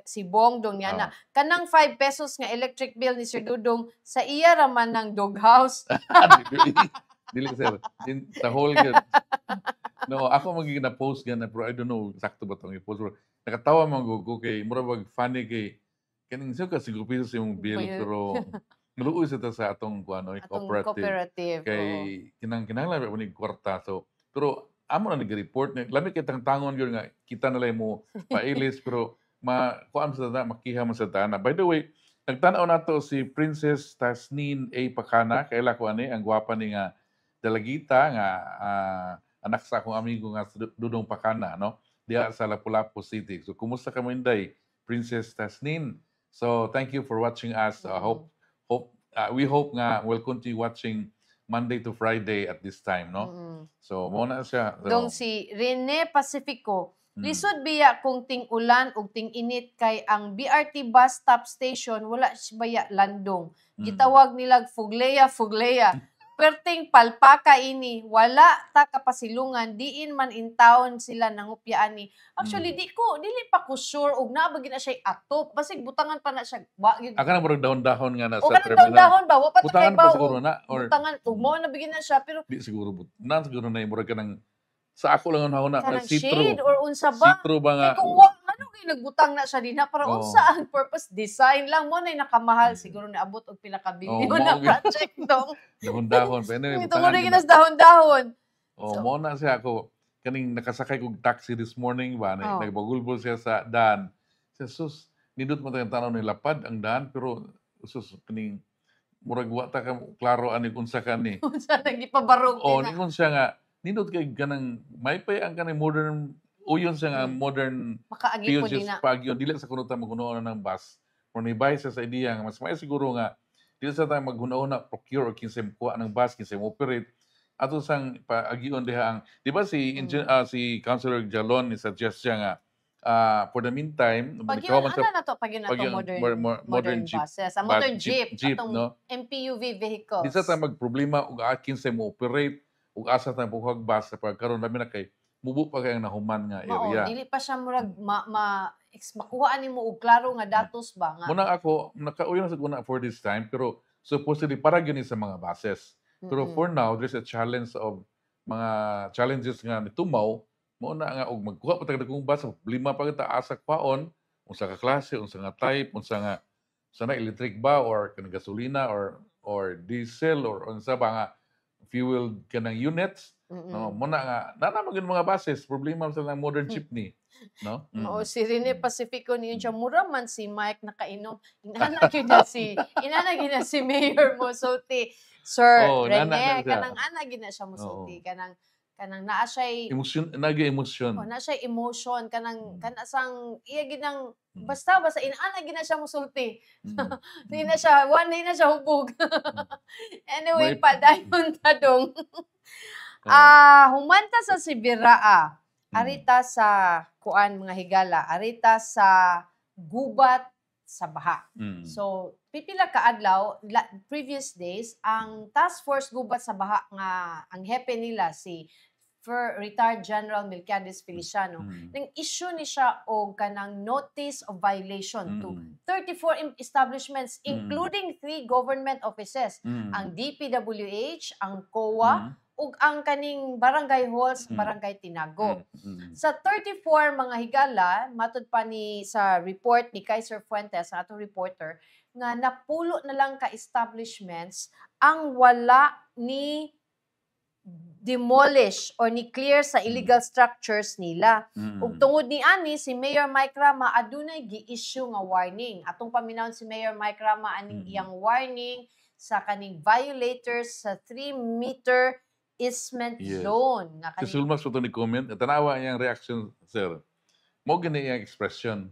si Bong dong niya na kanang 5 pesos nga electric bill ni Sir Dudong sa iya raman ng doghouse. Dili sir. Sa whole good. No, ako magiging na-post gan pero I don't know sakto ba itong i-post. Pero nakatawa man ko kay mura wag funny kay kaning siya kasi gupisos yung bill Bill. pero naluoy sa sa atong kuano Atong cooperative. cooperative. Kay kinahanglan ba ni kwarta so pero amo na nag-report ni lami kay tangon gyud nga kita na lang mo pailis pero kuan sa ta makiha man sa tana. By the way, nagtan-aw nato si Princess Tasnin A. Pacana kaila ko ani ang gwapa ni nga dalagita nga anak sa akong amigo nga si Dudong Pacana no diya sa Lapu-Lapu City. So kumusta ka mo Inday, Princess Tasnin? So thank you for watching us. We hope nga we'll continue watching Monday to Friday at this time, no? So mo na siya. So, Dong si Rene Pacifico. Lisod biya kung ting ulan ug ting init kay ang BRT bus stop station wala siya baya landong. Gitawag nilag Fugleya. Perting palpaka ini, wala ta kapasilungan, diin man in town sila nangupyaan ni. Actually, dili pa ko sure og naabagin na siya atop. Basig butangan pa na siya. Aka na murag dahon-dahon nga na O sa kanang terminal. dahon ba? Wapat Butangan kay ba? pa siguro na or Butangan, ug mo nabigin na siya pero di siguro siguro na murag ka ng sa ako lang ang na kanang citro. shade or unsa ba? Citro ba nga? Kaya kung ano kay nagbutang na siya din na para Oo. unsa ang purpose design lang mo na nakamahal siguro ni abot og pila ka bilyon Oo, na mao- project dong. Dahon-dahon. Pero anyway, Ito mo butangan na yun ginas dahon-dahon. Oh, So- mo na siya ako. Kaning nakasakay kog taxi this morning ba, Oh. nagbagulbol siya sa daan. Siya, sus, nindot mo tayong tanaw ni lapad ang daan, pero sus, kaning murag wa ta ka klaro ani unsa ka ni. Unsa nang gipabarog Oh, din na. ningon siya nga, nindot kay kanang may pay ang kanang modern uyon siya nga modern Makaagi po din POGs na. pagyon dili sa kuno ta maghunaon ng bus. Kung nibay siya sa ideya nga mas may siguro nga dili sa tayo maghunaon na procure o kinsa kuha ng bus, kinsa operate ato sang paagion diha ang di ba si si Councilor Jalon ni suggest siya nga for the meantime Pagyon, man sa ano na to? Pagyon na to pagyon, modern modern jeep, buses. Modern jeep. jeep, Atong no? MPUV vehicles. Di sa tayo magproblema ug akin sa mo operate ug asa tayo buhag bus sa pagkaroon labi na kay mubo pa kay ang nahuman nga Mao, area. dili pa siya murag makuha nimo og klaro nga datos ba nga. Muna ako, nakauyon sa kuna for this time, pero supposedly para yun sa mga buses. Pero for now, there's a challenge of mga challenges nga ni Tumaw, muna nga, og magkuha pa tayo kong bus, problema pa kita asa kwaon, unsa ka klase, unsa nga type, unsa nga, sana electric ba, or kanang gasolina, or diesel, or unsa ba nga, fuel kanang units. No, muna nga, nanamagin mga buses, problema sa lang modern jeepney. No? O si Rene Pacifico niyo siya mura man si Mike nakainom. Inanag na si Mayor Mosulti. Sir Oh, inana na Rene, siya. kanang anag na siya Mosulti. Kanang naa siya Emosyon, nag-emosyon. na siya emotion kanang kanasang iya ginang basta inana gina siya Mosulti. Di na siya hubog. Anyway, May- padayon ta dong. Humanta sa Sibiraa. Arita sa kuan mga higala, arita sa gubat sa baha. So, pipila ka adlaw, previous days, ang task force gubat sa baha nga ang hepe nila si retired General Melquiades Feliciano, nang issue ni siya og kanang notice of violation to 34 establishments including 3 government offices, ang DPWH, ang COA, ug ang kaning barangay halls, barangay Tinago. Sa 34 mga higala, matud pa ni sa report ni Kaiser Fuentes, ang atong reporter, nga napulo na lang ka establishments ang wala ni demolish or ni clear sa illegal structures nila. Ug tungod ni ani si Mayor Mike Rama adunay gi-issue nga warning. Atong paminawon si Mayor Mike Rama aning iyang warning sa kaning violators sa 3-meter easement Yes. zone nga Si kaning Sulmax ito ni comment. Tanawa iyang reaction, sir. Mo gani iyang expression.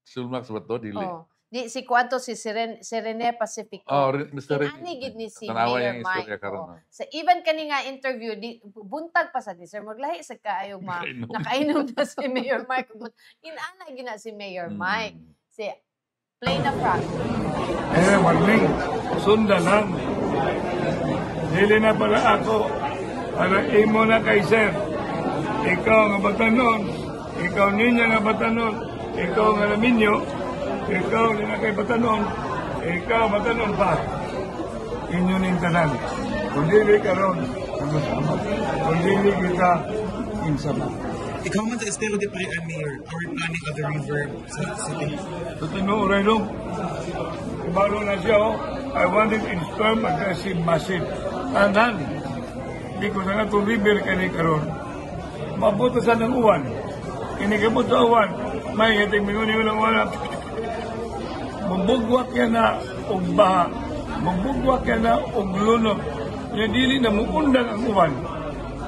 Sulmax ba to? Dili. di si kwanto si Serene Pacifico. Mr. Ren. Inani gid ni si Tanawa Mayor iyang istorya Mike. karon. Sa even kani nga interview di buntag pa sa ni sir maglahi sa kaayog Nakainom. nakainom na si Mayor Mike. Inana gina si Mayor Mike. Si play na Frank. Warning, sundan lang. Dili na pala ako. Para imo na kay sir. Ikaw nga batanon. Ikaw ninya nga batanon. Ikaw nga naminyo. Ikaw na kay batanon. Ikaw batanon pa. Inyo ning tanan. Kung dili karon, sama-sama. Kung dili kita, insama. Ikaw man sa Estero de Payan, Mayor, or planning of the river sa city. Totoo, Reno. Baro na siya, oh. I want it in storm aggressive massive. Tanan. Di ko na itong river kani karon. Mabutosan ng uwan. Inikabot sa uwan. May hiting minuni walang uwan. Mabugwak yan na og baha. Mabugwak yan na og lunok. Yan dili na mukundang ang uwan.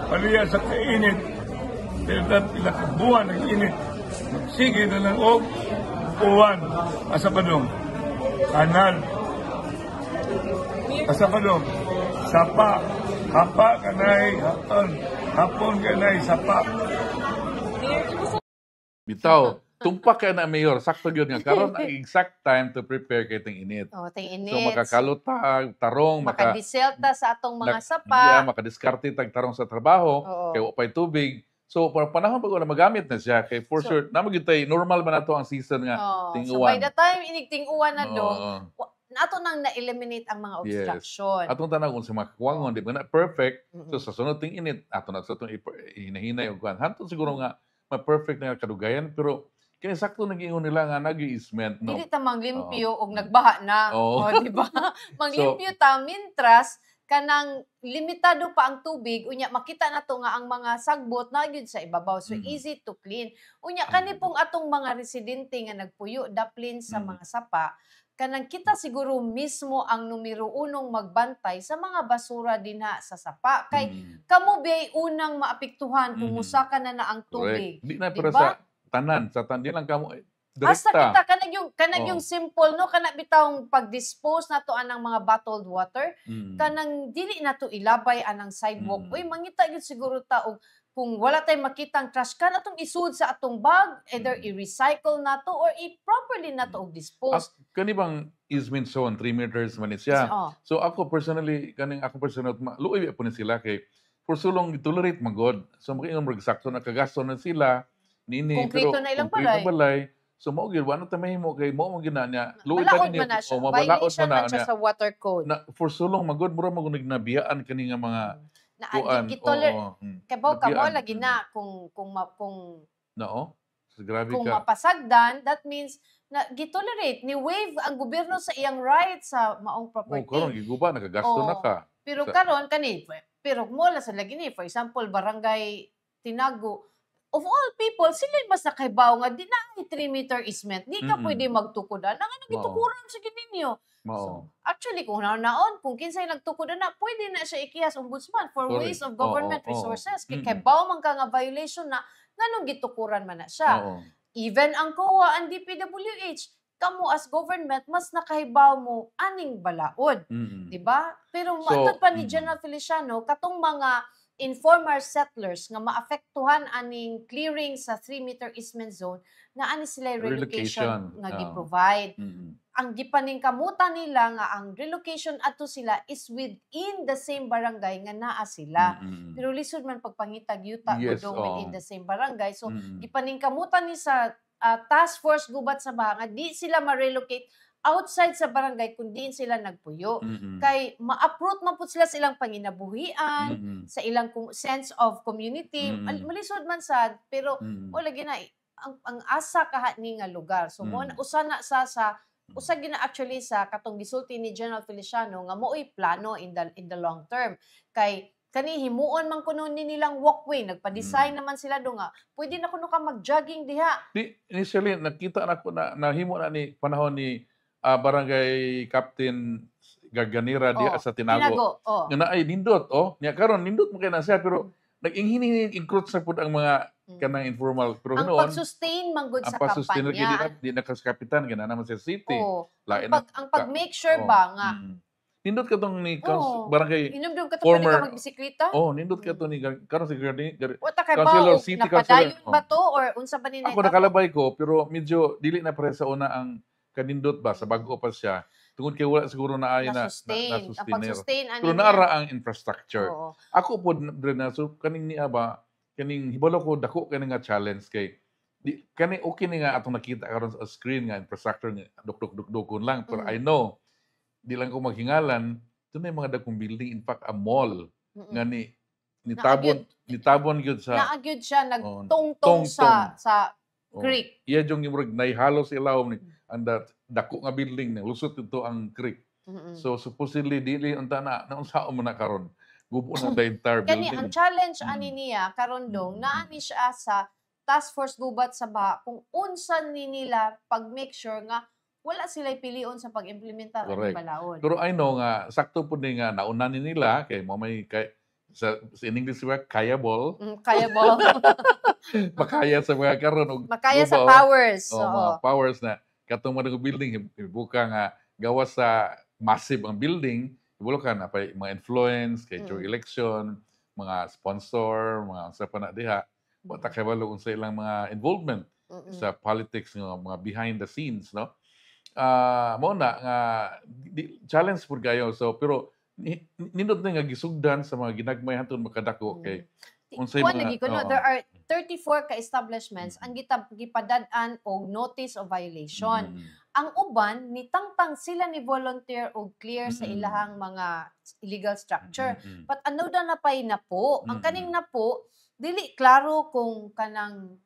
Paliya sa kainit. Pero ilakabuhan ang init. Sige na lang og uwan. Asa padong. Kanal. Asa padong. Sapa. Hapa kanay. Hapon kanay. Sapa. Bitaw, tumpak ka na, Mayor. Sakto yun nga. Karon ang exact time to prepare kay ting init. Ting init. So makakalutag, tarong, makadiselta sa atong mga Yeah, sapa. makadiskarte tag tarong sa trabaho, Oo. kay wapay tubig. So para panahon pag na magamit na siya kay for sure namagitay normal man nato ang season nga So by tinguan. the time inigting-uwan na do, Oo. nato nang na-eliminate ang mga obstruction. Atong tanang kung sa mga kuwangon, di ba na perfect. Mm-mm. So sa sunod ting init, ato na sa itong hinahinay o kuwan. Hanto siguro nga ma-perfect na kadugayan, pero kaya sakto nag-ingon nila nga nag-i-easement, no? Dili ta manglimpyo og nagbaha na. Oo. O, di ba? Manglimpyo ta mintras kanang limitado pa ang tubig unya makita nato nga ang mga sagbot na gyud sa ibabaw so easy to clean unya kani pong atong mga residente nga nagpuyo daplin sa mga sapa kanang kita siguro mismo ang numero unong magbantay sa mga basura dinha sa sapa kay kamo bay unang maapektuhan kung musaka na ang tubig. Di na Di pero ba? sa tanan, sa tanan, di lang kamo, Basta direkta. kita kanang yung simple no kana bitawng pag-dispose nato anang mga bottled water kanang dili nato ilabay anang sidewalk. Uy mangita gyud siguro ta og kung wala tay makitang trash can atong isud sa atong bag either i-recycle nato or i-properly nato og dispose. Kani bang easement zone, 3 meters man ni siya. Oo. So ako personally, luoy po ni sila kay for so long tolerate magod. So makiingon mo eksakto na kagasto na sila nini Konkreto na ilang konkreto balay. So mao gyud wala ta mahimo kay mao mo gina niya. Luoy Balaod ni man na siya. mabalaod Violation man na man siya niya. sa water code. Na for so long magod mura magunig nabiyaan kani nga mga Na kuan. kay baw ka mo Nabiyaan. lagi na kung Nao. So, grabe kung ka. mapasagdan, that means na gitolerate ni waive ang gobyerno sa iyang right sa maong Oh, property. karon giguba nagagasto na Oo. ka. Pero Sa- karon kani pero mula sa lagi ni for example barangay Tinago of all people sila mas nakahibaw nga di na 3-meter easement di ka Mm-mm. pwede magtukudan nga nagitukuran sa gininyo. Mao. So, actually kung naon kung kinsay nagtukudan na pwede na siya ikihas ombudsman for Correct. waste of government Oo, oo. resources kay Mm-mm. kay baw man ka nga violation na nganong gitukuran man na siya. Oo. Even ang COA and DPWH, kamo as government, mas nakahibaw mo aning balaod. Mm-mm. Di ba? Pero So, matod pa ni General Feliciano, katong mga informal settlers nga maapektuhan aning clearing sa 3-meter easement zone, na ani sila relocation Relocation, nga oo. gi-provide. Mm-mm. Ang gipaningkamutan nila nga ang relocation ato sila is within the same barangay nga naa sila. Mm-mm. Pero lisod man pagpangitag yuta Yes, kudong within oo. the same barangay. So, Mm-mm. gipaningkamutan ni sa task force gubat sa baha nga di sila ma-relocate outside sa barangay kung diin sila nagpuyo. Mm-mm. Kay ma-uproot man pud sila silang panginabuhian, Mm-mm. sa ilang sense of community. Malisod man sad, pero Mm-mm. wala gina ang asa kaha ni nga lugar. So mo usa na sa usa gina actually sa katong gisulti ni General Feliciano nga mo'y plano in the long term. Kay kani himuon man kuno ni nilang walkway, nagpa-design naman sila do nga. Pwede na kuno ka mag-jogging diha. Initially, nakita na ko na nahimo na ni panahon ni Barangay Captain Garganera di sa Tinago. Oh. Nga na ay nindot, Nya karon nindot mo kay na siya pero nag-inhini-encroach sa pud ang mga kanang informal pero Ang noon pag-sustain man gud ang sa pag-sustain kampanya. di na kas kapitan gina naman sa city. Lain Ang pag-make sure ba nga nindot ka tong ni Barangay inumdum ka to pwede ka magbisikleta? nindot ka to ni karon si Wata kay Councilor, ba City napadayon Councilor. ba to or unsa ba ni Ako nakalabay ko pero medyo dili na pare sa una ang kanindot ba sa bago pa siya. Tungod kay wala siguro na ayon na ang pag-sustain ani pero niya. naara ang infrastructure. Oo. Ako po dre na so kaning niya ba kaning hibalo ko dako kani nga challenge kay kani okay ni nga atong nakita karon sa screen nga infrastructure nga duk-duk-dukon lang pero I know di lang ko maghingalan tunay mga dagkong building in fact a mall nga nitabon gyud sa Naagyod siya nagtungtong tungtong. sa creek. iya jong imurag naihalos ilawom ni ang dako nga building na lusot ito ang creek. So supposedly dili unta na unsaon mo na karon gubo na the entire Kani building. ang challenge ani niya karon dong naani siya sa task force gubat sa baha kung unsan ni nila pag make sure nga wala sila pilion sa pag-implementar ang Correct. balaod. Pero I know nga sakto pud ni nga nauna ni nila kay mo may sa in English word kayable. Kaya ba? Makaya sa mga karon og Makaya sa gubaw. powers. Mga powers na katong mga building ibuka nga gawas sa massive ang building ibulo ka na pa mga influence kay during election mga sponsor mga unsa pa na diha bata kay walo unsa ilang mga involvement sa politics nga mga behind the scenes no mo na nga challenge pud kayo so pero nindot na nga gisugdan sa mga ginagmay hantud makadako kay unsay Kuan mga lagi kuno there are 34 ka establishments ang gipadad-an og notice of violation. Ang uban nitangtang sila ni volunteer og clear sa ilahang mga illegal structure. But ano na pay na po? Ang kaning na po dili klaro kung kanang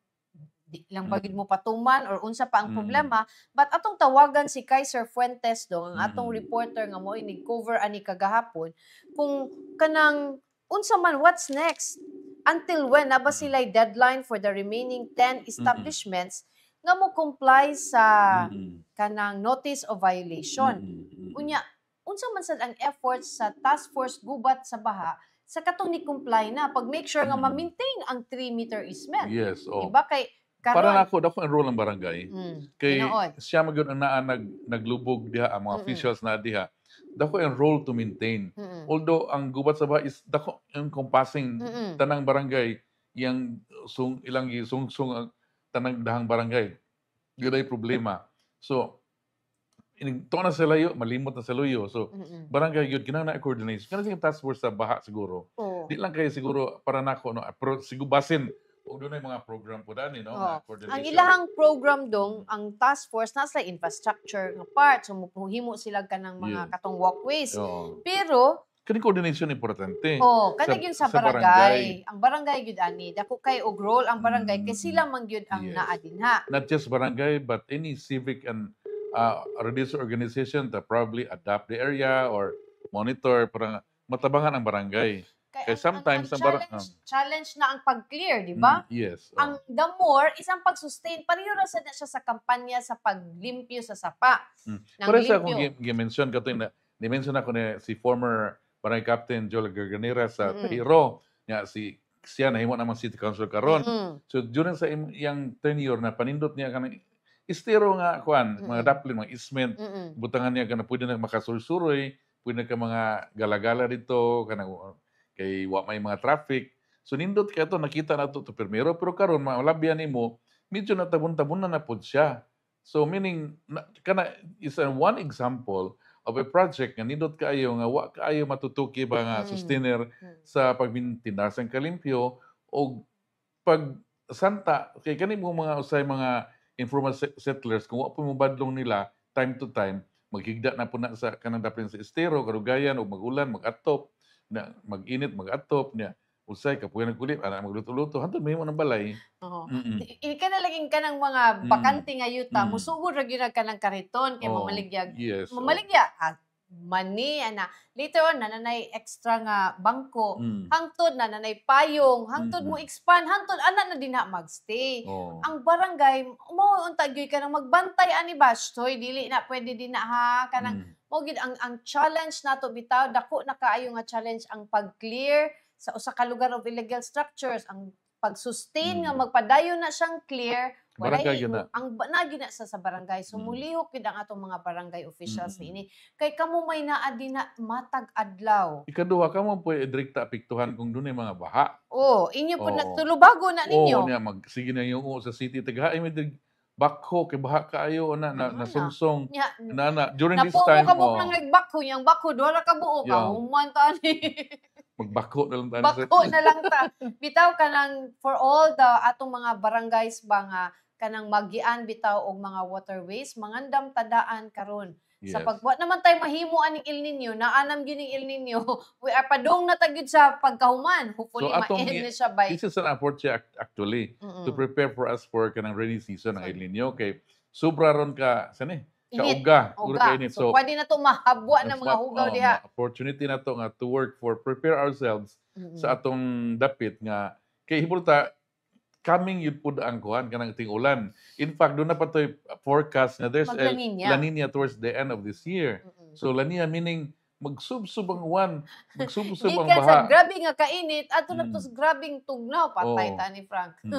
di lang bagid mo patuman or unsa pa ang problema but atong tawagan si Kaiser Fuentes dong ang atong reporter nga mo ini cover ani kagahapon kung kanang unsa man what's next until when na ba sila deadline for the remaining 10 establishments nga mo comply sa kanang notice of violation unya unsa man sad ang efforts sa task force gubat sa baha sa katong ni comply na pag make sure nga ma-maintain ang 3-meter easement yes diba kay para na ako dako enroll ang barangay kay tinuod. siya magyud ang naa naglubog diha ang mga officials na diha dako enroll to maintain although ang gubat sa baha is dako encompassing tanang barangay yang ilang sungsung ang tanang dahang barangay yun ay problema so to na sa layo malimot na sa layo so barangay yun kinahanglan na coordination kana sing task force sa baha siguro di lang kay siguro para nako no pero siguro basin o doon ay mga program po dani, no? Ang ilahang program dong, ang task force, nasa infrastructure nga part. So, muhimo sila ka ng mga katong walkways. Pero, kani coordination importante. kanag yun sa barangay. Ang barangay yun, ani. Dako kay og role ang barangay, kay sila man yun ang naadinha. Not just barangay, but any civic and religious organization that probably adapt the area or monitor para matabangan ang barangay. Kaya sometimes ang challenge na ang pag-clear, di ba? Yes. Ang the more, isang pag-sustain, pareho na siya sa kampanya sa paglimpyo sa sapa. Pero sa akong gi-mention kato ni-mention ako ni si former Barangay Captain Joel Garganera sa Tahiro, nga siya nahimo naman city council karon. So during sa iyang tenure na panindot niya kanang estero nga kuan, mga daplin, mga easement, butangan niya kana pwede na makasursuroy, pwede na ka mga galagala dito kanang kay wa may mga traffic. So nindot kay ato nakita nato to primero pero karon malabyan nimo medyo natabon-tabon na pud siya. So meaning kana is one example of a project nga nindot kaayo nga wa kaayo matutuki ba nga sustainer sa pagmintinar sang kalimpyo o pag santa kay kani mo mga usay mga informal settlers kung wa pa mo badlong nila time to time maghigda na po na sa kanang daplin sa estero karugayan o magulan mag-atop na mag-init, mag-atop niya. Usay, kapuyan ng kulit, anak magluto-luto, hantod may mo ng balay. Ika na laging ka ng mga bakante nga yuta, musugod ra gyud ka ng kariton, kay mamaligya. Yes. Mamaligya, money ana. Later on nanay extra nga bangko. Mm. Hangtod nanay payong, hangtod mo expand, hangtod ana na din na magstay. Oh. Ang barangay mo unta gyud ka nang magbantay ani bastoy dili na pwede din na ha kanang mo gid ang challenge nato bitaw dako na kaayo nga challenge ang pag-clear sa usa ka lugar of illegal structures, ang pag-sustain nga magpadayon na siyang clear. Barangay yun na. Ang nagi na sa barangay. So mulihok gid ang atong mga barangay officials niini. Kay kamo may naa din na matag adlaw. Ikaduha ka mo pwede direkta apektuhan kung doon mga baha. Oh, inyo po na Oo. tulubago na ninyo. Oo, niya sige na yung sa city tagahay may bakho kay baha kaayo na nasungsong Nya, na during this napo time mo ka mo nang nagbakho, yang bakho duha ka buo ka, Yeah. human ta ni. magbakho na lang tayo. Bako na lang ta. Bitaw kanang for all the atong mga barangays ba nga kanang magian bitaw og mga waterways, mangandam tadaan karon. Sa Yes. pagbuhat naman tayo mahimo aning El Nino, naanam gyud ning El Nino, we are padong na tagid sa pagkahuman. Hopefully So, atong ma-end na siya by. This is an approach actually to prepare for us for kanang rainy season ng El Nino kay sobra ron ka sani Init. kauga Uga. init. So, pwede na to mahabwa ng mga hugaw diha. Opportunity na to nga to work for prepare ourselves sa atong dapit nga kay hibulta coming yun po ang kuhan kanang ting ulan. In fact, doon na pa to forecast na there's Mag-La a Niña. La Nina towards the end of this year. So La Nina meaning magsubsub ang uwan, magsubsub ang Gikan sa baha. grabe nga kainit, ato na to sa grabing tugnaw, patay Oo. ta ni Frank. Mm.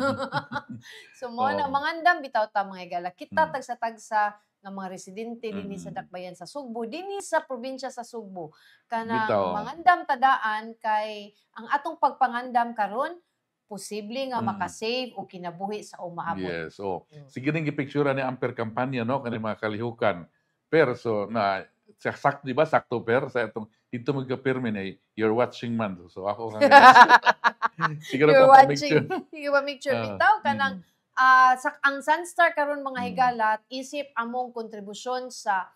So mo na Oo. mangandam bitaw ta mga igala. Kita Mm. tagsa-tagsa nga mga residente dinhi sa Dakbayan sa Sugbo, dinhi sa probinsya sa Sugbo. Kanang Bitaw. mangandam tadaan kay ang atong pagpangandam karon posible nga makasave o kinabuhi sa umaabot. Yes. So, sige rin gipictura ni Amper kampanya no kani mga kalihukan. Pero so na sakto di ba sakto per sa itong dito magka-permi na you're watching man. So ako nga siguro You're pa watching. Sige ba picture Ah, bitaw kanang ang Sunstar karon mga higala isip among kontribusyon sa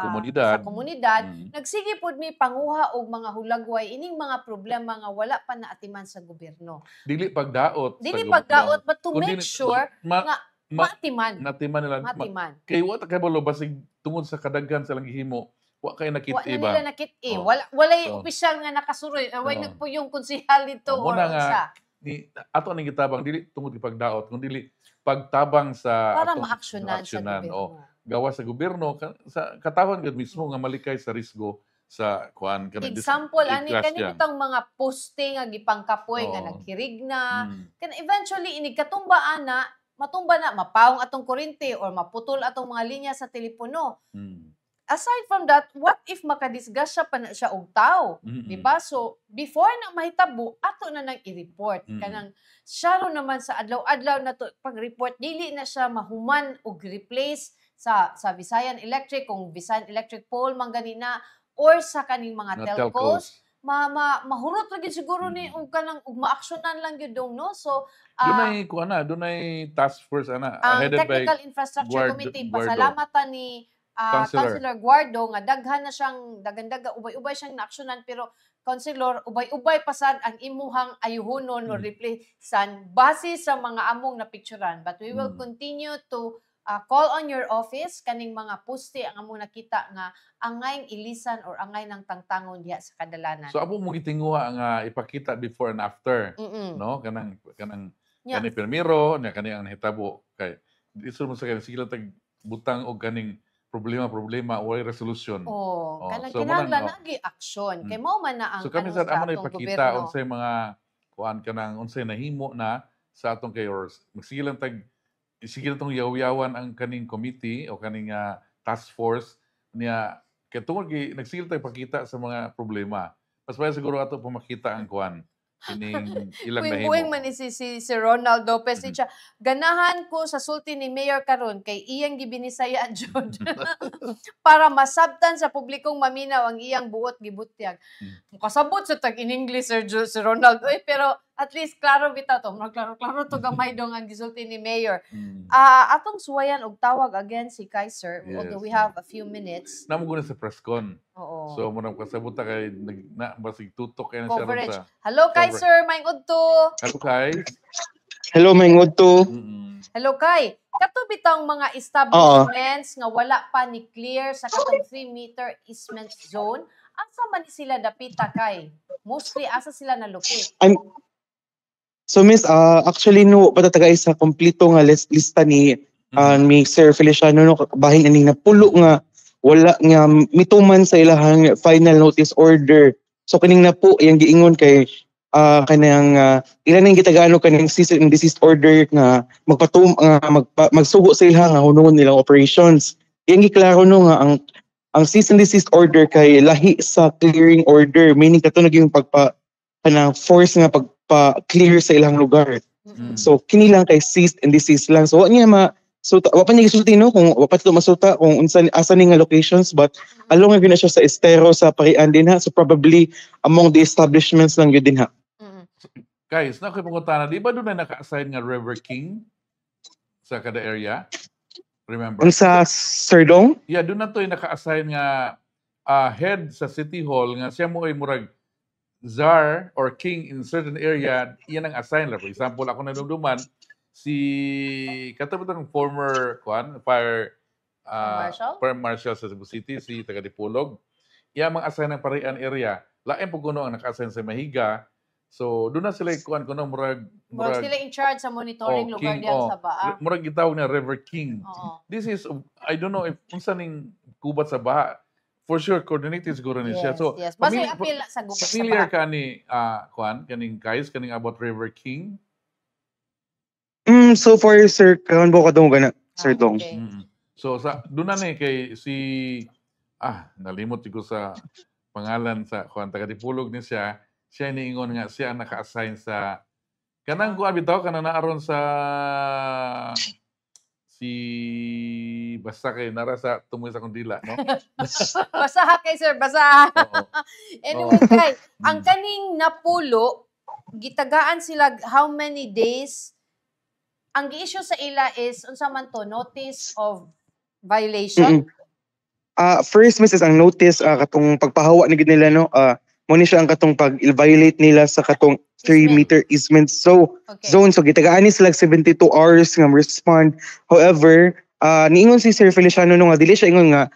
Komunidad. sa komunidad Mm. nagsige pod mi panguha og mga hulagway ining mga problema nga wala pa naatiman sa gobyerno. Dili pagdaot. Dili sa pagdaot but to Kundi- make sure nga matiman. natiman nila. Matiman. Kay wala kay balo basig tungod sa kadaghan sa lang gihimo. Wa kay Wa nakit na iba. nila nakit-i. Oh. Walay Oh. opisyal nga nakasuroy. Way Oh. nagpuyong konsehal dito Oh, or muna nga, unsa. Ni ato ning gitabang dili tungod pagdaot kundi dili pagtabang sa Para atong maaksyonan sa o gobyerno. gawa sa gobyerno sa katawhan gud mismo nga malikay sa risgo sa kuan Example, ani disgrasya. kani bitang mga poste nga gipangkapoy nga Oo. nagkirigna. Mm. Kan eventually inig katumbaan na matumba na mapawong atong kuryente or maputol atong mga linya sa telepono. Mm. Aside from that, what if makadisgrasya pa na siya og tao? Mm-mm. Di ba? So, before na mahitabo, ato na nang i-report. Mm-mm. Kanang syaro naman sa adlaw-adlaw na to pag-report, dili na siya mahuman og replace sa Visayan Electric, kung Visayan Electric pole man ganina, or sa kaning mga Mga telcos. Mahurot lagi siguro ni og kanang og maaksyonan lang gyud dong no. So Dunay kuan na, dunay task force ana ang headed by Technical Infrastructure Committee pasalamatan ni Councilor. Councilor Guardo nga daghan na siyang dagandaga ubay-ubay siyang naaksyonan pero Councilor ubay-ubay pasad ang imuhang ayuhonon or replacean base sa mga among napicturan, but we will continue to call on your office kaning mga poste ang among nakita nga angay ilisan or angay ng tangtangon diha sa kadalanan. So amo mo gitinguha nga ipakita before and after, Mm-mm. no? Kanang Yeah. kani permiro, nya kani ang hitabo kay isul mo sa kani sige lang tag butang og kaning problema walay resolution. Oh, kanang so kinahanglan munang, nagi aksyon. Kay mao man na ang So kami ano sa amo na atong ipakita gobyerno. unsay mga kuan kanang unsay nahimo na sa atong kay or sige lang tag sige lang tong yaw-yawan ang kaning committee o kaning task force niya kay tungod nagsigil tag pakita sa mga problema. Mas pala siguro ato pamakita ang kuan kining ilang nahimo. Buwing man ni si Ronald Lopez siya. Ganahan ko sa sulti ni Mayor karon kay iyang gibinisaya jud. Para masabtan sa publikong maminaw ang iyang buot gibutyag. Mukasabot sa tag in English si Ronald. Uy, pero at least klaro bitaw to. Klaro to gamay dong ang gisulti ni Mayor. Atong suwayan og tawag again si Kaiser, although we have a few minutes. Namo guna sa press con. Oo. So mo nang kasabot ta kay basig tutok kay na siya ron Coverage. sa. Hello Kaiser, maing udto. Hello kay. Hello, may ngudto. Mm-mm. Hello Kai. Kato bitang mga establishments nga wala pa ni clear sa katong 3-meter easement zone, asa man sila dapita kay? Mostly asa sila na-locate? So Miss, actually no patatagay sa kompleto nga lista ni Sir Feliciano no bahin aning napulo nga wala nga mituman sa ilahang final notice order. So kining na po yang giingon kay kanang ilan ang gitagaano kaning cease and desist order nga magsugo sa ilang nga hunungon nilang operations. Yang giklaro no nga ang cease and desist order kay lahi sa clearing order, meaning kato naging kanang force nga pagpa-clear sa ilang lugar. So kini lang kay cease and desist lang. So wa niya wa pa niya gisulti no kung wa pa ito masuta kung asa ni nga locations, but along nga gina siya sa estero sa Parian din ha. So probably among the establishments lang yun din ha. Guys, na ko'y pangutana, di ba doon na naka-assign nga River King sa kada area? Remember? Sa Serdong? Yeah, doon na to yung naka-assign nga head sa City Hall nga siya mo ay murag czar or king in certain area, iyan ang assign. For example, ako nadumduman, si katapos ng former fire marshal sa Cebu City, si taga Dipolog, iya mga assign ng Parian area, lain po kuno ang naka-assign sa Mahiga. So doon na sila kuno murag sila in charge sa monitoring lugar diyan sa Baa. Murag gitawag na River King. This is, I don't know if unsa ning kubat sa Baha. For sure coordinated siguro ni siya. So Basta appeal sa gubat sa familiar Baha. ka ni kaning guys kaning about River King? So far sir, karon ko kadong gana Sir Dong. Okay. So doon na ni kay si nalimot ko sa pangalan sa taga Dipolog ni siya niingon nga siya ang naka-assign sa kanang kuan bitaw kanang naaron sa si basta kay nara sa tumoy sa kundila no. Basaha kay sir, basaha. Oo. Anyway, kay ang kaning napulo gitagaan sila how many days? Ang gi-issue sa ila is unsa man to, notice of violation. First Miss is ang notice katong pagpahawa ni gid nila no. Mo ni siya ang katong pag-violate nila sa katong 3-meter easement zone. So gitagaan ni sila 72 hours nga respond. However, niingon si Sir Feliciano no nga dili siya ingon nga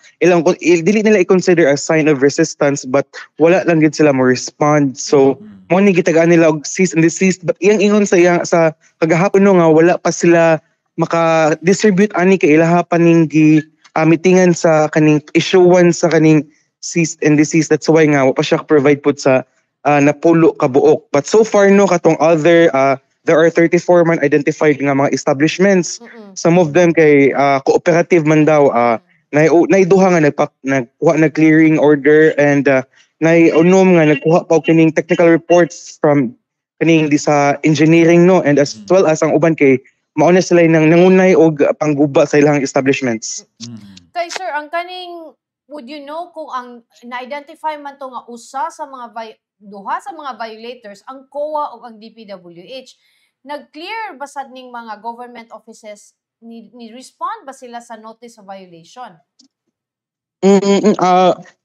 dili nila i-consider as sign of resistance, but wala lang gid sila mo respond. So mo ni gitagaan nila og cease and desist, but iyang ingon sa kagahapon no nga wala pa sila maka-distribute ani kay ilaha pa ning mitingan sa kaning issuance sa kaning cease and desist. That's why nga wa pa siya provide pud sa napulo ka buok. But so far no katong other there are 34 man identified nga mga establishments. Some of them kay cooperative man daw. Naiduha nga nagkuha na clearing order, and naiunom nga nagkuha pa kining technical reports from kaning sa engineering no, and as well as ang uban kay mauna sila nang nangunay og pangguba sa ilang establishments. Kay sir, ang kaning would you know kung ang na-identify man to nga usa sa mga duha sa mga violators ang COA o ang DPWH, nag-clear ba sad ning mga government offices ni respond ba sila sa notice of violation?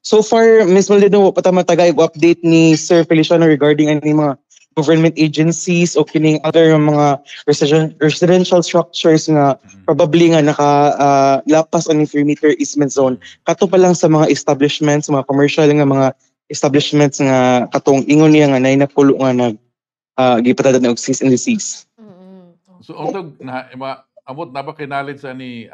So far Ms. Maldonado patamatagay update ni Sir Feliciano regarding any mga government agencies o kining other mga residential structures nga probably nga lapas ang 3-meter easement zone. Kato pa lang sa mga establishments, mga commercial nga mga establishments nga katong ingon niya nga nainapulo nga gipatadad na og cease and desist. So although amot na ba kay knowledge ani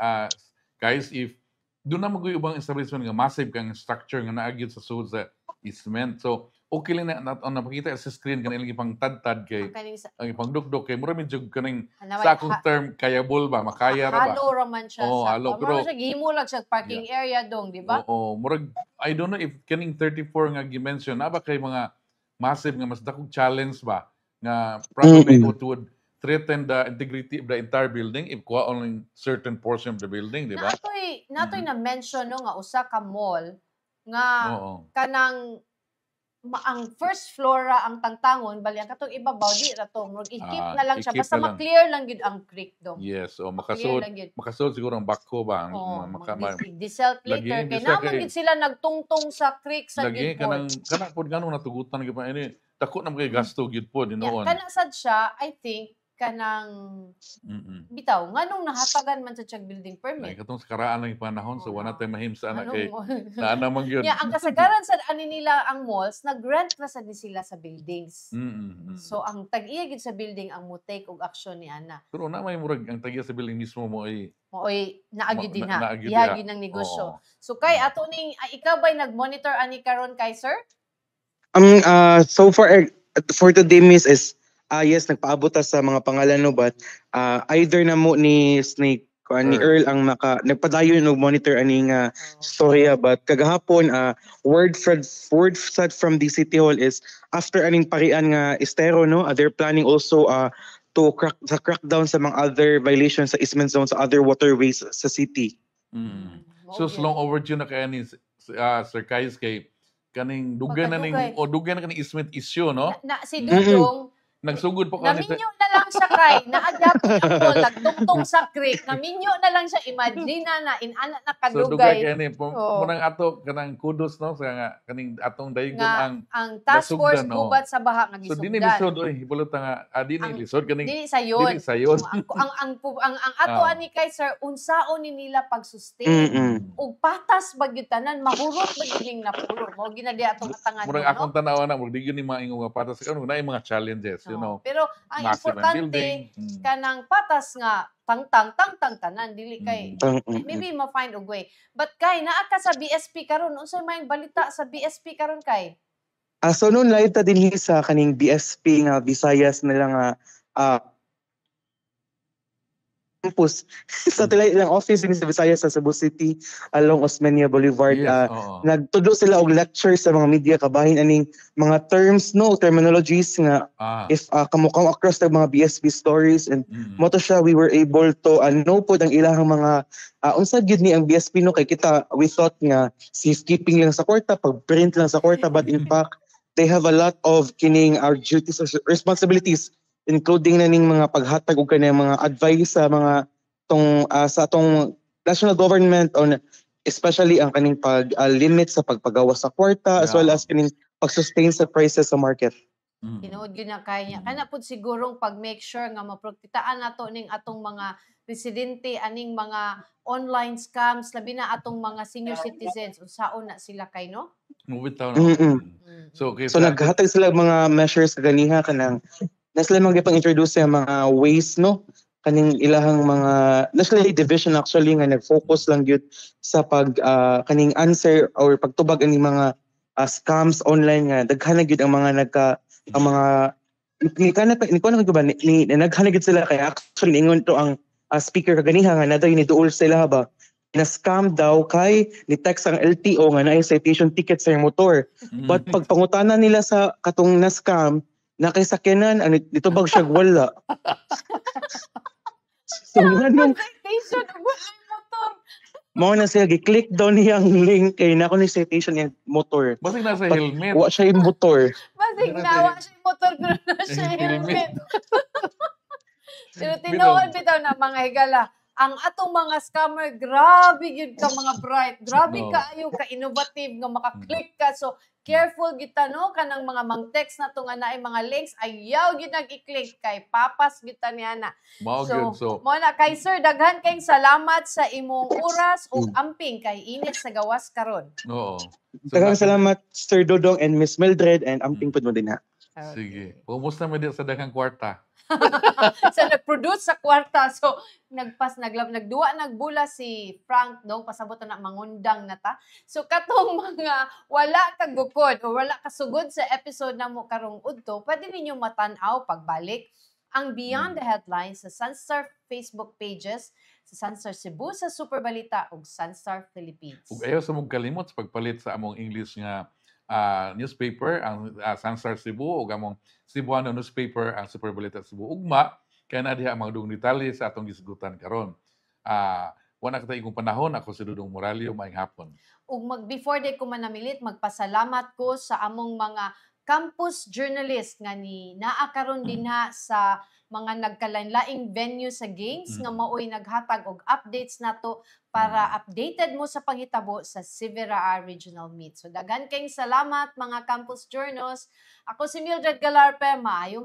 guys, if doon na mag ubang establishment nga massive kang structure nga naagyod sa sud sa easement, so okay lang na napakita sa screen kanang ipang tad-tad kay ang ipang dugdog kay mura medyo kaning sa akong term kayable ba makaya ra ba. Halo raman siya halo, pero siya gihimo lang siya parking area dong, di ba? Murag I don't know if kaning 34 nga gi-mention na ba kay mga massive nga mas dakong challenge ba nga probably would threaten the integrity of the entire building if kuha only certain portion of the building, di ba? Natoy na mention no nga usa ka mall nga kanang ang first floor ra ang tangtangon bali ang katong ibabaw di ra to murag i-keep na lang siya basta ma-clear lang gid ang creek dong. Yes, makasud siguro ang bako ba ang diesel later kay naman gid sila nagtungtong sa creek sa gid po. Kana pud ganun natugutan gid pa ini dako na kay gasto gid po dinoon. Kana sad siya, I think kanang Mm. bitaw nganong nahatagan man sa tiyag building Ay permit. katong sa karaan lang yung panahon so Oo wala na. tayong mahimsa na Anong kay mall? naa man gyud. Nya ang kasagaran sa ani nila ang malls, nag-rent na sad ni sila sa buildings. Mm. So ang tag-iya gid sa building ang mo-take og aksyon ni ana. Pero na may murag ang tagya sa building mismo mo ay Maoy naagi din ha. naagi Ihagi diha. ng negosyo. Oo. So kay ato ning ikaw ba'y nag-monitor ani karon kay sir? So far, for today, miss, is, yes, nagpaabot ta sa mga pangalan, no, but either na mo ni Snake, ni Earl. Earl ang nagpadayon og monitor ani nga storya, but kagahapon, word from the City Hall is, after aning parian nga estero, no, they're planning also to crack down sa mga other violations sa easement zone sa other waterways sa city. Mm. Mao So gyud. long overdue na kaya ni Sir Kais kay kaning dugay na ning Pagkadugay. o dugay na kaning easement issue no. Si Dudong Nagsugod pa kani naminyo na lang siya kay naadyapi ang mall nagtungtong sa creek naminyo na lang siya imagine na inana na so dugay kadugay kaya ni Oo. munang ato kanang kudos no sa nga kaning atong dayogon nga ang ang task force nasugdan, oo. gubat sa baha nga so dini gisugdan. lisod oy hibulot nga dini Ang- lisod kaning Dili sayon. dili sayon. Ang ato Ah. ani kay sir unsaon ni nila pag-sustain Mm-mm. ug patas bagyud tanan mahurot bagyud ning napuro mo ginadi atong atangan Murag akong no. tanaw na murag di gyud ni maingong nga patas karon na mga challenges you know. Pero ang Massive ang importante building. kanang patas nga tangtang tanan dili kay maybe ma-find og way. But kay naa ka sa BSP karon unsay may balita sa BSP karon kay? So noon live ta dinhi sa kaning BSP nga Visayas na lang campus sa tilay ilang office din sa Visayas sa Cebu City along Osmeña Boulevard. Yes, oo. Nagtudlo sila og lecture sa mga media kabahin aning mga terminologies nga if kamukha across the mga BSP stories and mo to siya we were able to know po ang ilang mga unsa gyud ni ang BSP no kay kita we thought nga safekeeping lang sa kwarta pag-print lang sa kwarta but in fact they have a lot of kining our duties or responsibilities including na ning mga paghatag og kanang mga advice sa mga sa atong national government on especially ang kaning pag limit sa pagpagawa sa kwarta as well as kaning pag-sustain sa prices sa market. Tinuod gyud na kay niya. Kana pud sigurong pag-make sure nga maprotektahan nato ning atong mga residente aning mga online scams labi na atong mga senior citizens unsaon na sila kay no? Mubitaw na. Mm-mm. So okay. So naghatag sila og mga measures kaganiha kanang na sila magipang-introduce sa mga ways no kaning ilahang mga national division actually nga nag-focus lang gyud sa pag kaning answer or pagtubag ani mga scams online nga daghan na gyud ang mga naghanag gyud sila kay actually ingon to ang speaker kaganiha nga naday ni duol sila ba na scam daw kay ni text ang LTO nga naay citation ticket sa iyang motor but pag pangutana nila sa katong na scam na kay sakyanan dito bag siya wala. So nganong Citation ug wala motor. mao na siya gi-click down niya ang link kay nako ni citation yung motor. Basig nasa helmet. Wa siya yung motor. Basig nawa siya motor pero na siya helmet. Pero tinuod bitaw na mga higala. Ang atong mga scammer, grabe yun ka mga bright. Grabe kaayo ka innovative nga makaklik ka. So, careful kita no kanang mga mang-text na to nga naay mga links ayaw gyud nag-i-click kay papas kita niya na. Mao gyud so. Mo na kay sir daghan kayong salamat sa imong oras ug amping kay init sa gawas karon. Oo. Daghang salamat Sir Dodong and Miss Mildred and amping pud mo din ha. Sige. Kumusta mo din sa daghang kwarta? Sa nag-produce sa kwarta. So, nagduwa nagbula si Frank dong pasabot na mangundang na ta. So, katong mga wala kagukod o wala kasugod sa episode na mo karong udto, pwede ninyo matanaw pagbalik ang Beyond the Headlines sa Sunstar Facebook pages, sa Sunstar Cebu, sa Super Balita ug Sunstar Philippines. Ug ayaw sa mong kalimot sa pagpalit sa among English nga newspaper ang Sunstar Cebu ug among Cebuano newspaper ang Super Balita Cebu ugma kay na diha ang mga dugong detalye sa atong gisgutan karon. Wala ka tayong panahon ako si Dudong Moralio maayong hapon. Ug before day ko manamilit magpasalamat ko sa among mga campus journalist nga ni naa karon dinha sa mga nagkalain-laing venue sa games nga maoy naghatag og updates nato para updated mo sa panghitabo sa Severaan Regional Meet. So daghan kayong salamat mga campus journals. Ako si Mildred Galarpe, maayong